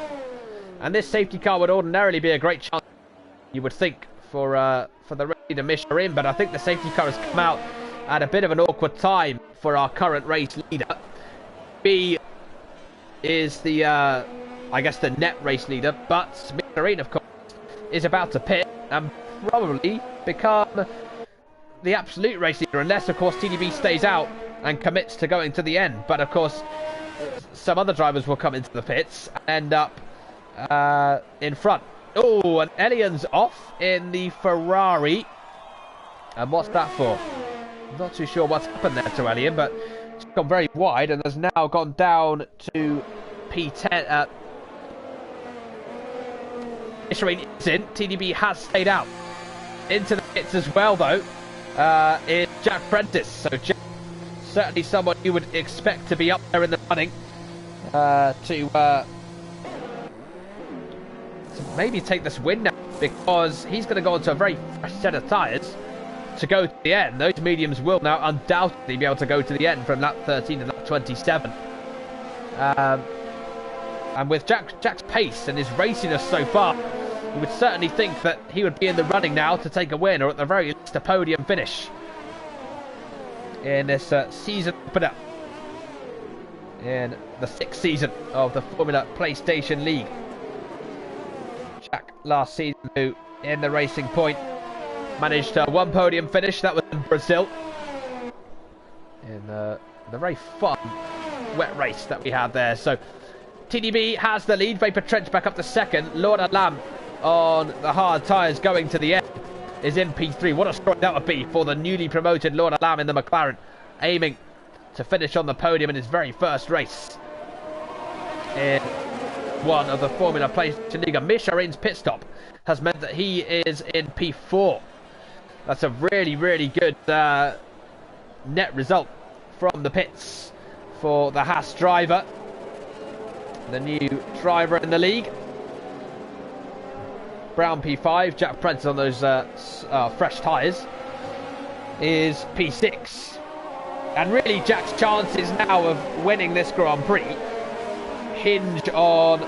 And this safety car would ordinarily be a great chance, you would think, for the ready to Michelin, but I think the safety car has come out at a bit of an awkward time for our current race leader. B is the I guess the net race leader, but Michelin, of course, is about to pit and probably become the absolute race leader, unless of course TDB stays out and commits to going to the end. But of course some other drivers will come into the pits and end up in front. Oh, and Elian's off in the Ferrari. And what's that for? I'm not too sure what's happened there to Elian, but it's gone very wide and has now gone down to P10. Michelin is in. TDB has stayed out. Into the pits as well, though, is Jack Prentice. So Jack, certainly someone you would expect to be up there in the running to maybe take this win now, because he's going to go into a very fresh set of tyres. to go to the end. Those mediums will now undoubtedly be able to go to the end from lap 13 to lap 27. And with Jack's pace and his raciness so far, you would certainly think that he would be in the running now to take a win, or at the very least a podium finish in this season opener in the 6th season of the Formula PlayStation League. Jack last season, who in the Racing Point managed one podium finish, that was in Brazil, in the very fun wet race that we had there. So TDB has the lead, Vapor Trench back up to second, Lord Lamb on the hard tyres going to the end is in P3. What a story that would be for the newly promoted Lord Lamb in the McLaren, aiming to finish on the podium in his very first race in one of the Formula PlayStation League. Micharin's pit stop has meant that he is in P4. That's a really, really good net result from the pits for the Haas driver, the new driver in the league. Brown P5, Jack Prentice on those fresh tyres is P6. And really Jack's chances now of winning this Grand Prix hinge on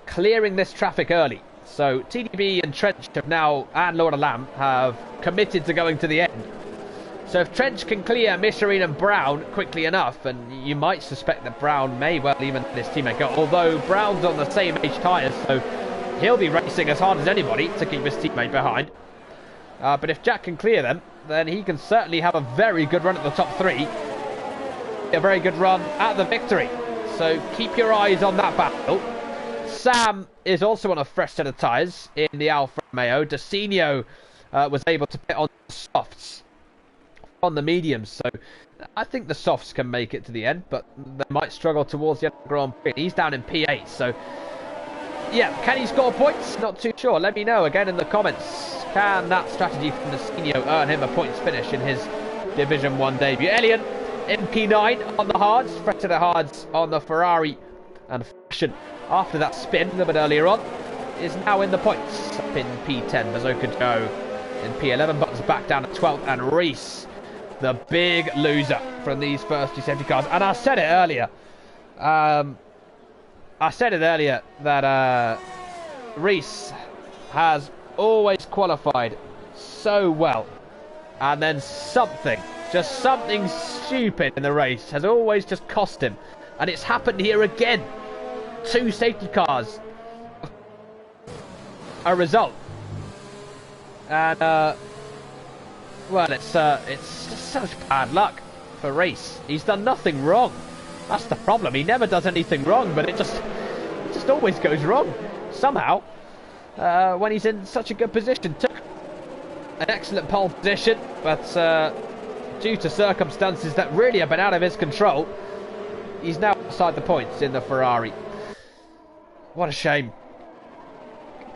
clearing this traffic early. So TDB and Trench have now, and Lord Lamb, have committed to going to the end. So if Trench can clear Micharin and Brown quickly enough, and you might suspect that Brown may well even let his teammate go, although Brown's on the same age tyres, so he'll be racing as hard as anybody to keep his teammate behind. But if Jack can clear them, then he can certainly have a very good run at the top 3. A very good run at the victory. So keep your eyes on that battle. Sam is also on a fresh set of tyres in the Alfa Romeo. Desinio was able to pit on the softs on the mediums. So I think the softs can make it to the end, but they might struggle towards the end of the Grand Prix. He's down in P8, so yeah, can he score points? Not too sure. Let me know again in the comments. Can that strategy from Desinio earn him a points finish in his Division 1 debut? Elian in P9 on the hards, fresh to the hards on the Ferrari, and Fashion, after that spin a little bit earlier on, is now in the points. Up in P10, Mazoka Joe in P11, Buttons back down to 12th, and Reese, the big loser from these first 2 safety cars. And I said it earlier, that Reese has always qualified so well, and then just something stupid in the race has always just cost him, and it's happened here again. 2 safety cars a result, and well, it's just such bad luck for Reese. He's done nothing wrong. That's the problem. He never does anything wrong, but it just always goes wrong somehow. When he's in such a good position, took an excellent pole position, but due to circumstances that really have been out of his control, he's now outside the points in the Ferrari. What a shame.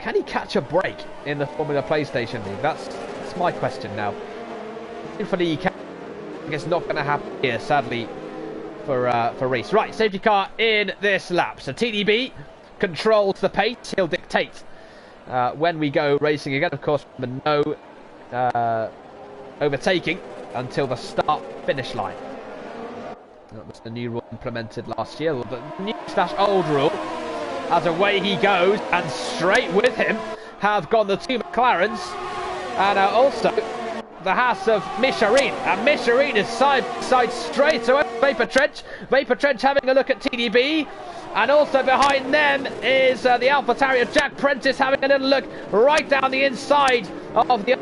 Can he catch a break in the Formula PlayStation League? That's my question now. Hopefully he can. It's not going to happen here, sadly, for Reese. Right, safety car in this lap. So TDB controls the pace. He'll dictate when we go racing again. Of course, no overtaking until the start-finish line. That was the new rule implemented last year. The new/old rule. As away he goes, and straight with him have gone the 2 McLarens, and also the Haas of Micharin. And Micharin is side straight away. Vapor Trench having a look at TDB. And also behind them is the AlphaTauri of Jack Prentice having a little look right down the inside of the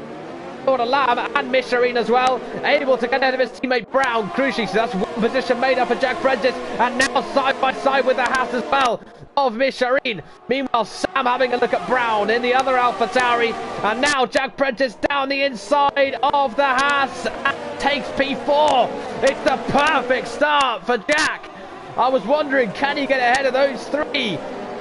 Lord Lamb, and Micharin as well, able to get ahead of his teammate Brown, crucially. So that's one position made up for Jack Prentice, and now side by side with the Haas as well of Micharin. Meanwhile, Sam having a look at Brown in the other AlphaTauri, and now Jack Prentice down the inside of the Haas and takes P4. It's the perfect start for Jack. I was wondering, can he get ahead of those 3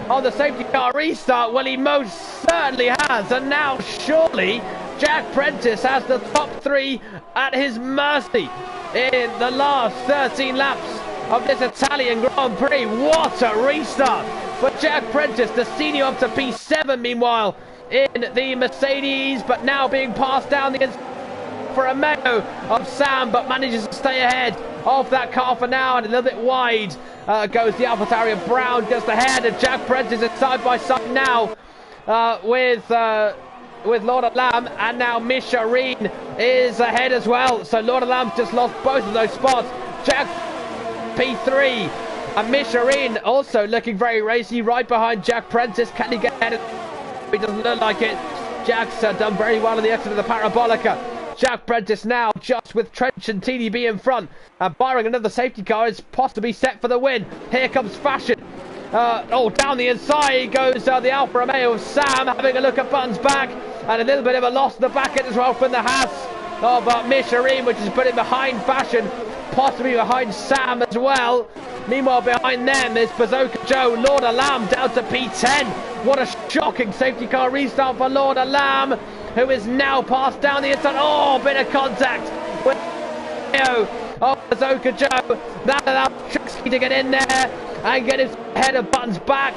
on the safety car restart? Well, he most certainly has, and now surely Jack Prentice has the top 3 at his mercy in the last 13 laps of this Italian Grand Prix. What a restart for Jack Prentice. Desinio up to P7 meanwhile in the Mercedes, but now being passed down the Alfa Romeo of Sam, but manages to stay ahead of that car for now, and a little bit wide goes the AlphaTauri of Brown just ahead, and Jack Prentice is side by side now with Lord of Lamb, and now Michelin is ahead as well. So Lord of Lamb just lost both of those spots. Jack P3 and Michelin also looking very racy right behind Jack Prentice. Can he get ahead? He doesn't look like it. Jack's done very well on the exit of the Parabolica. Jack Prentice now just with Trench and TDB in front, and barring another safety car is possibly set for the win. Here comes Fashion. Down the inside goes the Alfa Romeo of Sam, having a look at Buttons back, and a little bit of a loss in the back end as well from the Haas of Michelin, which is putting behind Fashion, possibly behind Sam as well. Meanwhile, behind them is Bazooka Joe. Lord of Lamb down to P10. What a shocking safety car restart for Lord of Lamb, who is now passed down the inside. Oh, bit of contact with Bazooka Joe. That allows Trixie to get in there and get his head of Buttons back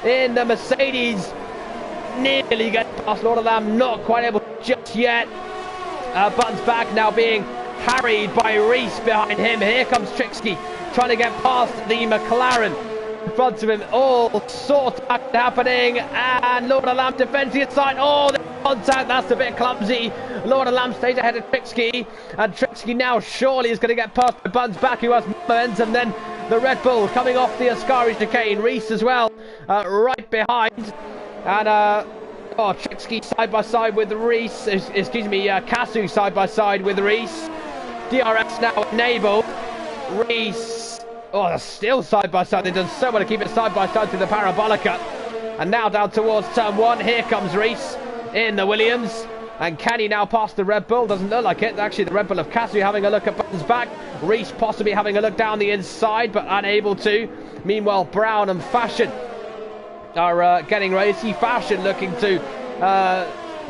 in the Mercedes. Nearly getting past Lord of Lamb, not quite able just yet. Buttons back now being harried by Reese behind him. Here comes Trixie trying to get past the McLaren in front of him. All sorts of happening, and Lord of Lamb defends the inside. Oh, the contact, that's a bit clumsy. Lord of Lamb stays ahead of Trixie, and Trixie now surely is going to get past the Buttons back, who has momentum. Then the Red Bull coming off the Ascari chicane. Reese as well, right behind. And Trixie side by side with Reese. Excuse me, Kasu side by side with Reese. DRS now enabled. Reese, they're still side by side. They've done so well to keep it side by side to the Parabolica. And now down towards turn one. Here comes Reese in the Williams. And can he now pass the Red Bull? Doesn't look like it. Actually, the Red Bull of Kasu having a look at Buttons back. Reese possibly having a look down the inside, but unable to. Meanwhile, Brown and Fashion are getting racy. Fashion looking to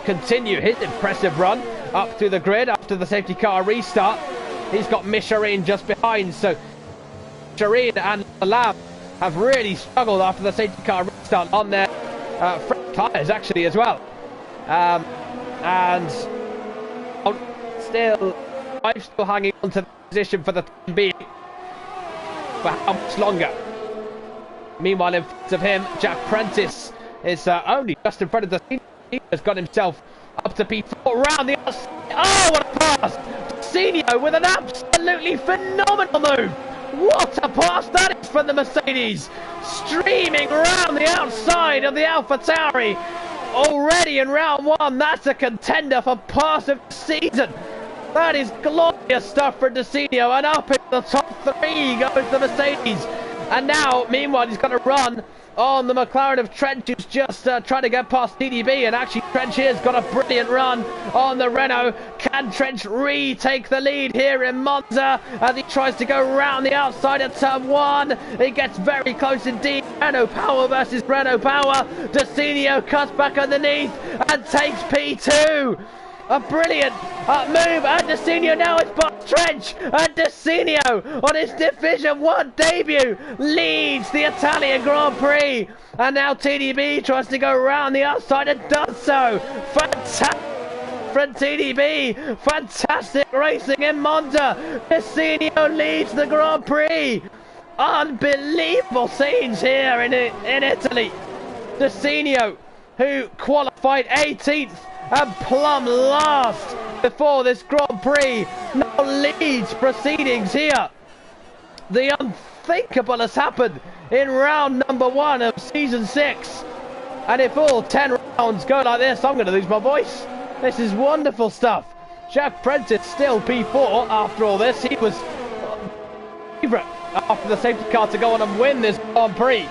continue his impressive run up through the grid after the safety car restart. He's got Michelin just behind, so Michelin and Lamb have really struggled after the safety car restart on their front tyres actually as well. And I'm still hanging on to the position for the time being. For how much longer? Meanwhile, in front of him, Jack Prentice is only just in front of the scene. He has got himself up to P4 round the outside. Oh, what a pass! Senio with an absolutely phenomenal move. What a pass that is from the Mercedes. Streaming around the outside of the AlphaTauri. Already in round one, that's a contender for pass of the season. That is glorious stuff for Desenio, and up in the top three goes the Mercedes. And now, meanwhile, he's got to run on the McLaren of Trench, who's just trying to get past TDB, and actually Trench here's got a brilliant run on the Renault. Can Trench retake the lead here in Monza as he tries to go round the outside of turn one? He gets very close indeed. Renault Power versus Renault Power. Desenio cuts back underneath and takes P2. A brilliant move, and Desenio now is past Trench, and Desenio on his Division 1 debut leads the Italian Grand Prix, and now TDB tries to go around the outside and does so. Fantastic from TDB, fantastic racing in Monza. Desenio leads the Grand Prix. Unbelievable scenes here in Italy. Desenio, who qualified 18th and plumb last before this Grand Prix, now leads proceedings here. The unthinkable has happened in round number one of season 6, and if all 10 rounds go like this, I'm going to lose my voice. This is wonderful stuff. Jack Prentice still P4 after all this. He was favourite after the safety car to go on and win this Grand Prix.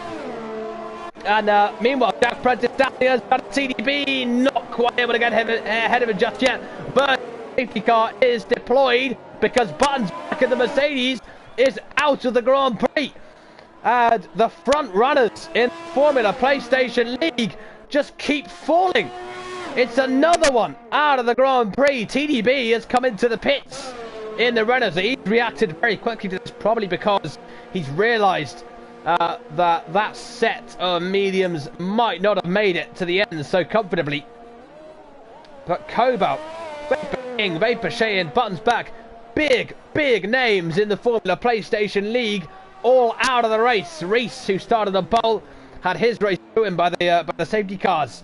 And meanwhile, Jack Prentice down here has got a TDB, not quite able to get ahead of him just yet. But safety car is deployed because Buttons back in the Mercedes is out of the Grand Prix. And the front runners in the Formula PlayStation League just keep falling. It's another one out of the Grand Prix. TDB has come into the pits in the Renault. He's reacted very quickly to this, probably because he's realised that set of mediums might not have made it to the end so comfortably. But Cobalt, Vapor Shea Buttons back. Big names in the Formula PlayStation League, all out of the race. Reese, who started the pole, had his race ruined by the safety cars,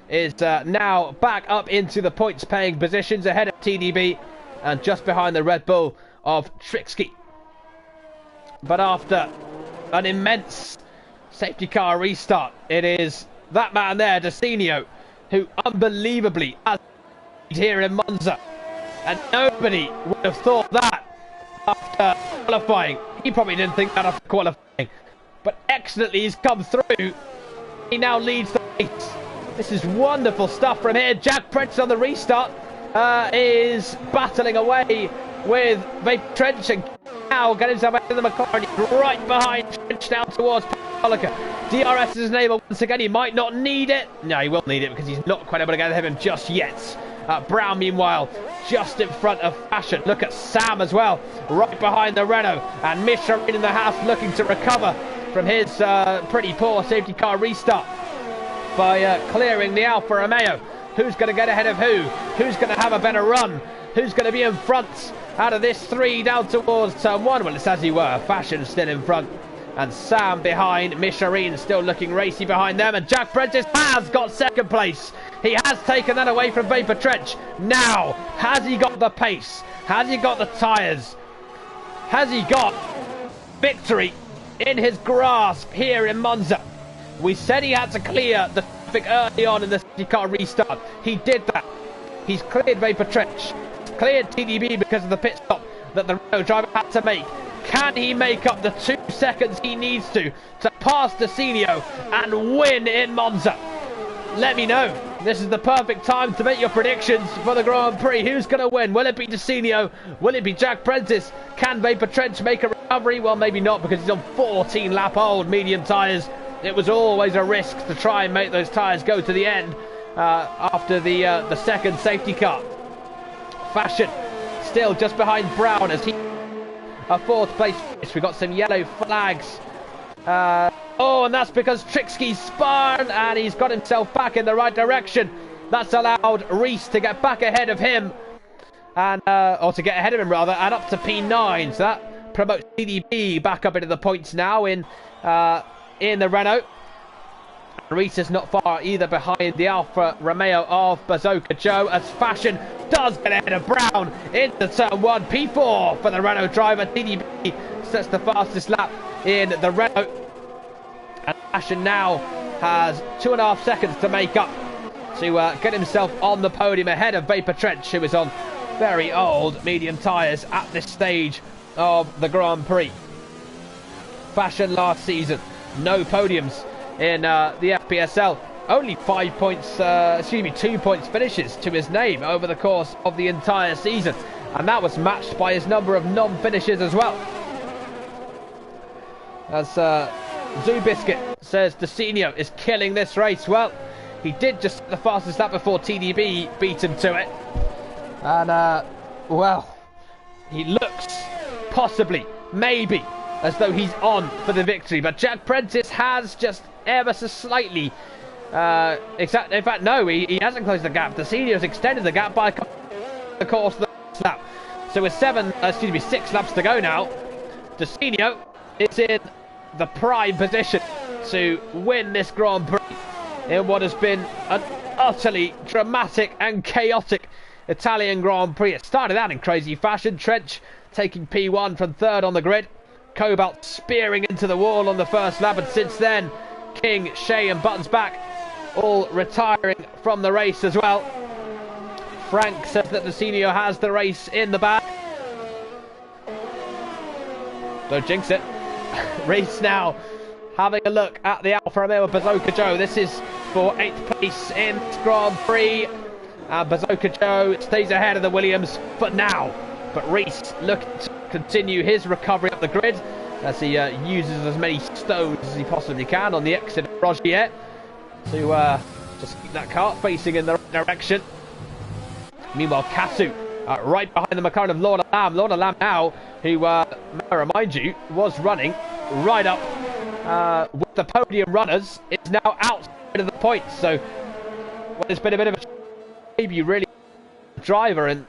is now back up into the points-paying positions ahead of TDB and just behind the Red Bull of Trixky. But after an immense safety car restart, it is that man there, Desenio, who unbelievably has here in Monza. And nobody would have thought that after qualifying. He probably didn't think that after qualifying. But excellently he's come through. He now leads the race. This is wonderful stuff from here. Jack Prince on the restart is battling away with Vapor Trench and now getting himself out of the McLaren. He's right behind Trench now towards Pollica. DRS is enabled once again. He might not need it. No, he will need it because he's not quite able to get ahead of him just yet. Brown, meanwhile, just in front of Fashion. Look at Sam as well, right behind the Renault. And Michelin in the house looking to recover from his pretty poor safety car restart by clearing the Alfa Romeo. Who's going to get ahead of who? Who's going to have a better run? Who's going to be in front out of this three down towards turn one? Well, it's as you were. Fashion still in front. And Sam behind, Michelin still looking racy behind them. And Jack Prentice has got second place. He has taken that away from Vapor Trench. Now, has he got the pace? Has he got the tyres? Has he got victory in his grasp here in Monza? We said he had to clear the traffic early on in the safety car restart. He did that. He's cleared Vapor Trench. He's cleared TDB because of the pit stop that the Renault driver had to make. Can he make up the 2 seconds he needs to pass Desenio and win in Monza? Let me know. This is the perfect time to make your predictions for the Grand Prix. Who's going to win? Will it be Desenio? Will it be Jack Prentice? Can Vapor Trench make a recovery? Well, maybe not, because he's on 14 lap old medium tyres. It was always a risk to try and make those tyres go to the end after the second safety car. Fashion still just behind Brown as he a fourth place. We got some yellow flags. Oh, and that's because Trixky's spun and he's got himself back in the right direction. That's allowed Reese to get back ahead of him, and or to get ahead of him rather, and up to P9. So that promotes CDB back up into the points now in the Renault. Reese is not far either behind the Alfa Romeo of Bazooka Joe, as Fashion does get ahead of Brown into turn one. P4 for the Renault driver. TDB sets the fastest lap in the Renault, and Fashion now has 2.5 seconds to make up to get himself on the podium ahead of Vapor Trench, who is on very old medium tyres at this stage of the Grand Prix. Fashion last season, no podiums in the FPSL. Only 5 points, 2 points finishes to his name over the course of the entire season. And that was matched by his number of non-finishes as well. As Zubiscuit says, Desenio is killing this race. Well, he did just the fastest lap before TDB beat him to it. And, well, he looks possibly, maybe, as though he's on for the victory. But Jack Prentice has just ever so slightly in fact, no, he hasn't closed the gap. Desenio's extended the gap by the course of the lap. So with 6 laps to go now, Desenio is in the prime position to win this Grand Prix in what has been an utterly dramatic and chaotic Italian Grand Prix. It started out in crazy fashion. Trench taking P1 from third on the grid. Cobalt spearing into the wall on the first lap, and since then King, Shea and Buttons back all retiring from the race as well. Frank says that Desenio has the race in the bag. Don't jinx it. Reese now having a look at the Alfa Romeo Bazooka Joe. This is for 8th place in this Grand Prix. Bazooka Joe stays ahead of the Williams for now. But Reese looking to continue his recovery up the grid as he uses as many stones as he possibly can on the exit of Rogier to just keep that car facing in the right direction. Meanwhile, Kasu right behind the McLaren of Lorna Lamb. Lorna Lamb now, who, may I remind you, was running right up with the podium runners, is now outside of the points. So, well, it's been a bit of a debut, really. driver, and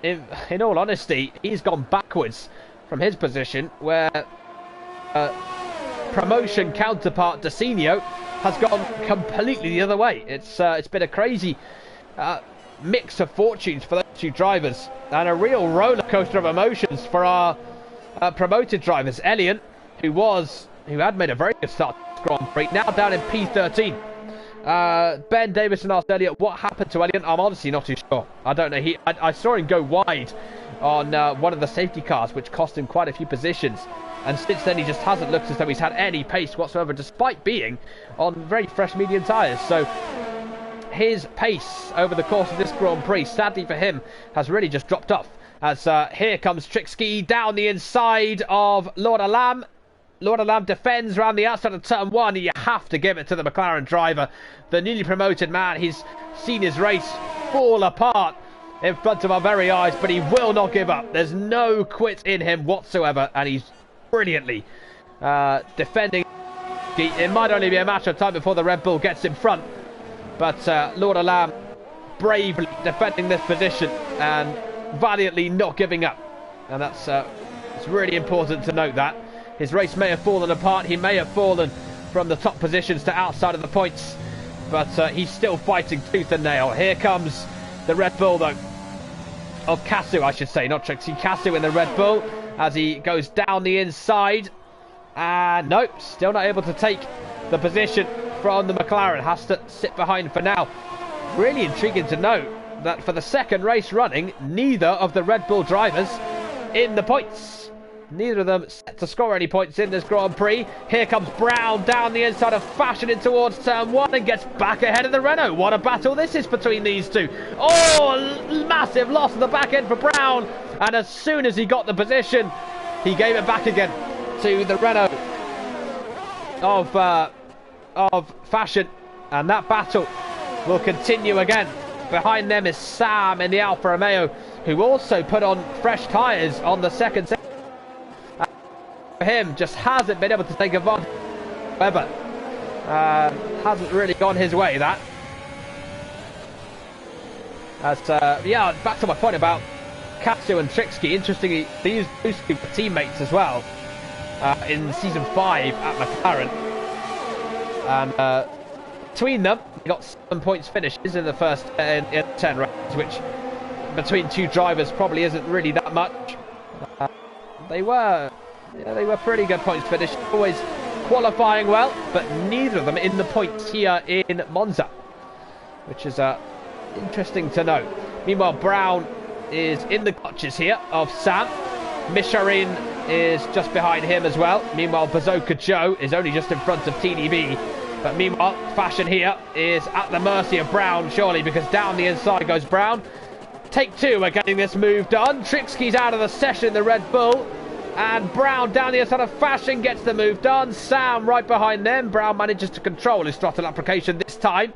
in all honesty, he's gone backwards from his position, where promotion counterpart Desinio has gone completely the other way. It's been a crazy mix of fortunes for those two drivers, and a real roller coaster of emotions for our promoted drivers. Elian, who had made a very good start to the Grand Prix, now down in P13. Ben Davison asked earlier what happened to Elian. I'm honestly not too sure. I don't know. I saw him go wide on one of the safety cars, which cost him quite a few positions, and since then he just hasn't looked as though he's had any pace whatsoever, despite being on very fresh medium tyres. So his pace over the course of this Grand Prix, sadly for him, has really just dropped off, as here comes Trixkie down the inside of Lord Alam. Lord Alam defends around the outside of turn 1. You have to give it to the McLaren driver, the newly promoted man. He's seen his race fall apart in front of our very eyes, but he will not give up. There's no quit in him whatsoever, and he's brilliantly defending. It might only be a matter of time before the Red Bull gets in front, but Lord Alam bravely defending this position and valiantly not giving up, and that's it's really important to note that. His race may have fallen apart, he may have fallen from the top positions to outside of the points, but he's still fighting tooth and nail. Here comes the Red Bull, though, of Casu, I should say, not Trixie. Casu in the Red Bull as he goes down the inside, and nope, still not able to take the position from the McLaren. Has to sit behind for now. Really intriguing to note that for the second race running, neither of the Red Bull drivers in the points. Neither of them set to score any points in this Grand Prix. Here comes Brown down the inside of Fashion in towards turn 1 and gets back ahead of the Renault. What a battle this is between these two. Oh, massive loss at the back end for Brown. And as soon as he got the position, he gave it back again to the Renault of Fashion. And that battle will continue again. Behind them is Sam in the Alfa Romeo, who also put on fresh tyres on the second section. Him just hasn't been able to take advantage. However, hasn't really gone his way, that. As yeah, back to my point about Casu and Trixkie. Interestingly, these two were teammates as well in season 5 at McLaren, and between them they got 7 points finishes in the first in 10 rounds, which between two drivers probably isn't really that much. They were pretty good points finish, always qualifying well, but neither of them in the points here in Monza, which is interesting to note. Meanwhile, Brown is in the clutches here of Sam. Misharin is just behind him as well. Meanwhile, Bazooka Joe is only just in front of TDB. But meanwhile, Fashion here is at the mercy of Brown, surely, because down the inside goes Brown. Take 2 are getting this move done. Trixkie's out of the session, the Red Bull. And Brown down the inside of Fashion gets the move done. Sam right behind them. Brown manages to control his throttle application this time.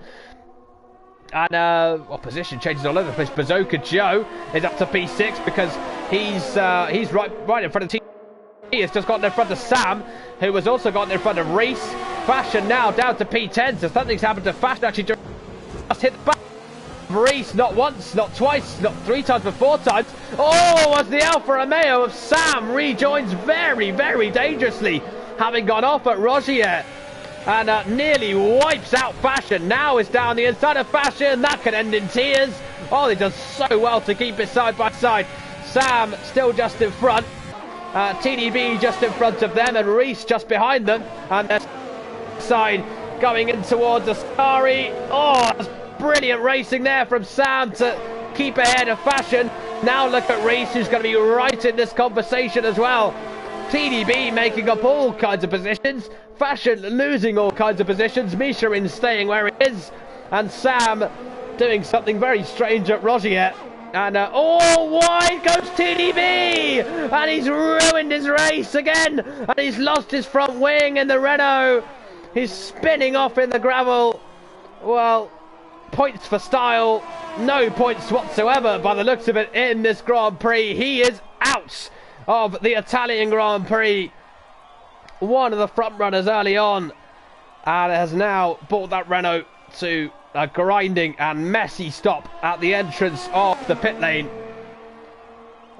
And position changes all over the place. Bazooka Joe is up to P6 because he's right in front of T. He has just gotten in front of Sam, who has also gotten in front of Reese. Fashion now down to P10, so something's happened to Fashion. Actually just hit the back. Reese not once, not twice, not 3 times, but 4 times. Oh, as the Alfa Romeo of Sam rejoins very, very dangerously, having gone off at Rogier, and nearly wipes out Fashion. Now is down the inside of Fashion. That could end in tears. Oh, they done so well to keep it side by side. Sam still just in front. TDB just in front of them, and Reese just behind them. And their side going in towards Ascari. Oh, that's brilliant racing there from Sam to keep ahead of Fashion. Now look at Reese, who's going to be right in this conversation as well. TDB making up all kinds of positions. Fashion losing all kinds of positions. Misharin staying where he is. And Sam doing something very strange at Rogier. And wide goes TDB! And he's ruined his race again! And he's lost his front wing in the Renault. He's spinning off in the gravel. Well, points for style. No points whatsoever by the looks of it in this Grand Prix. He is out of the Italian Grand Prix. One of the front runners early on. And has now brought that Renault to a grinding and messy stop at the entrance of the pit lane.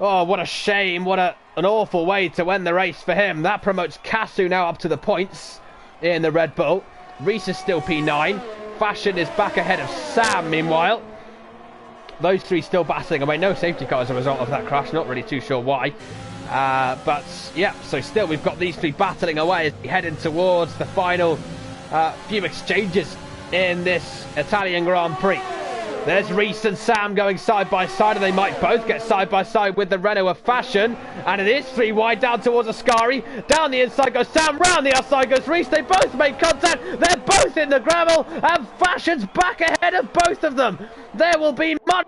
Oh, what a shame. What an awful way to end the race for him. That promotes Kasu now up to the points in the Red Bull. Reese is still P9. Fashion is back ahead of Sam, meanwhile. Those three still battling away. No safety car as a result of that crash. Not really too sure why. But, yeah, so still we've got these three battling away as we head in towards the final few exchanges in this Italian Grand Prix. There's Reese and Sam going side by side, and they might both get side by side with the Renault of Fashion. And it is 3 wide down towards Ascari. Down the inside goes Sam, round the outside goes Reese. They both make contact. They're both in the gravel, and Fashion's back ahead of both of them. There will be much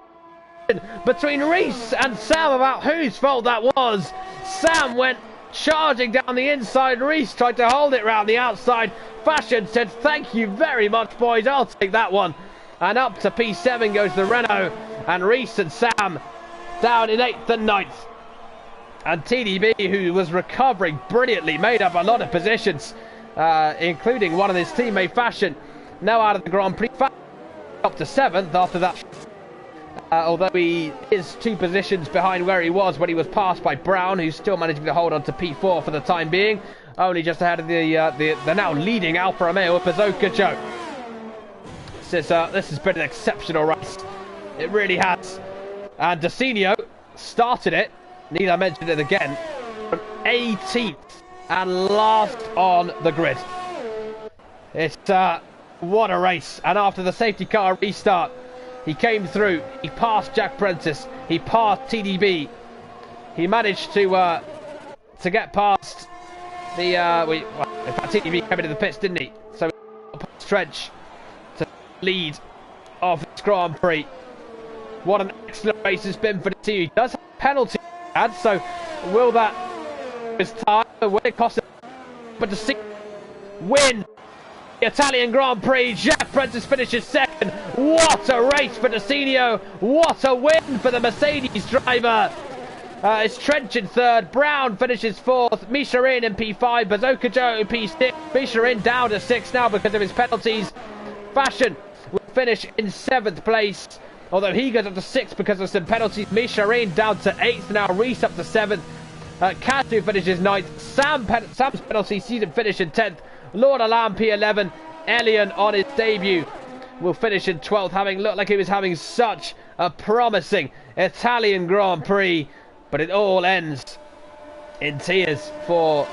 between Reese and Sam about whose fault that was. Sam went charging down the inside. Reese tried to hold it round the outside. Fashion said, "Thank you very much, boys. I'll take that one." And up to P7 goes the Renault, and Reese and Sam down in 8th and 9th. And TDB, who was recovering brilliantly, made up a lot of positions, including one of his teammate Fashion, now out of the Grand Prix. Up to 7th after that, although he is 2 positions behind where he was when he was passed by Brown, who's still managing to hold on to P4 for the time being, only just ahead of the now leading Alfa Romeo of Bazooka Joe. This has been an exceptional race. It really has. And Desinio started it, need I mention it again, from 18th and last on the grid. It's what a race. And after the safety car restart, he came through. He passed Jack Prentice. He passed TDB. He managed to get past the in fact, TDB came into the pits, didn't he? So Trench to lead of this Grand Prix. What an excellent race it's been for the team. He does have a penalty, so will that his time? Will it cost him? But to see win the Italian Grand Prix, Jack Prentice finishes 2nd. What a race for Desinio. What a win for the Mercedes driver. It's Trench in 3rd. Brown finishes 4th. Micharin in P5. Bazooka Joe in P6. Micharin down to 6 now because of his penalties. Fashion will finish in 7th place, although he goes up to 6th because of some penalties. Micharin down to 8th now. Reese up to 7th. Kasu finishes 9th. Sam's penalty season finish in 10th. Lord Alam P11. Elian on his debut will finish in 12th, having looked like he was having such a promising Italian Grand Prix. But it all ends in tears for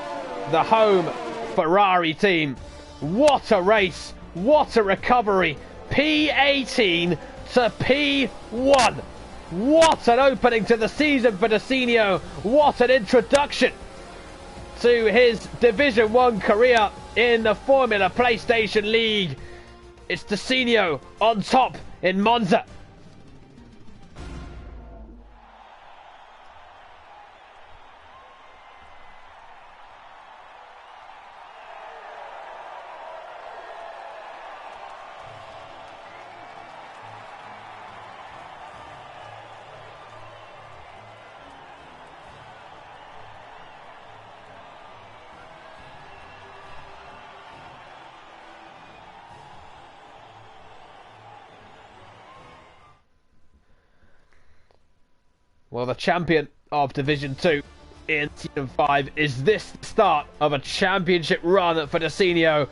the home Ferrari team. What a race. What a recovery. P18 to P1. What an opening to the season for Desinio. What an introduction to his Division 1 career in the Formula PlayStation League. It's Desinio on top in Monza. Well, the champion of Division 2 in Season 5 is this the start of a championship run for Desinio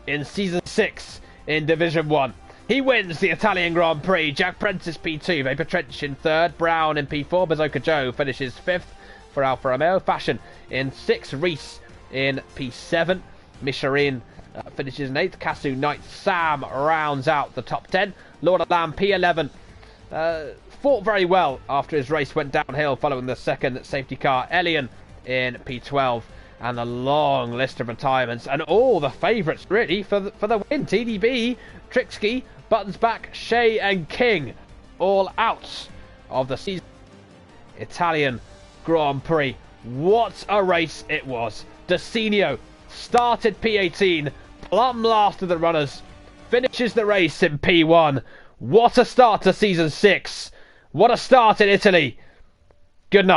in Season 6 in Division 1. He wins the Italian Grand Prix. Jack Prentice P2, Vapor Trench in 3rd, Brown in P4, Bazooka Joe finishes 5th for Alfa Romeo, Fashion in 6th, Reese in P7, Micharin finishes in 8th, Kasu 9th, Sam rounds out the top 10, Lord Alam P11. Fought very well after his race went downhill following the second safety car. Elian in P12, and a long list of retirements and all the favourites really for the win. TDB, Trixky, Buttons back, Shea and King all out of the season Italian Grand Prix. What a race it was. Desinio started P18, plumb last of the runners, finishes the race in P1. What a start to Season 6. What a start in Italy. Good night.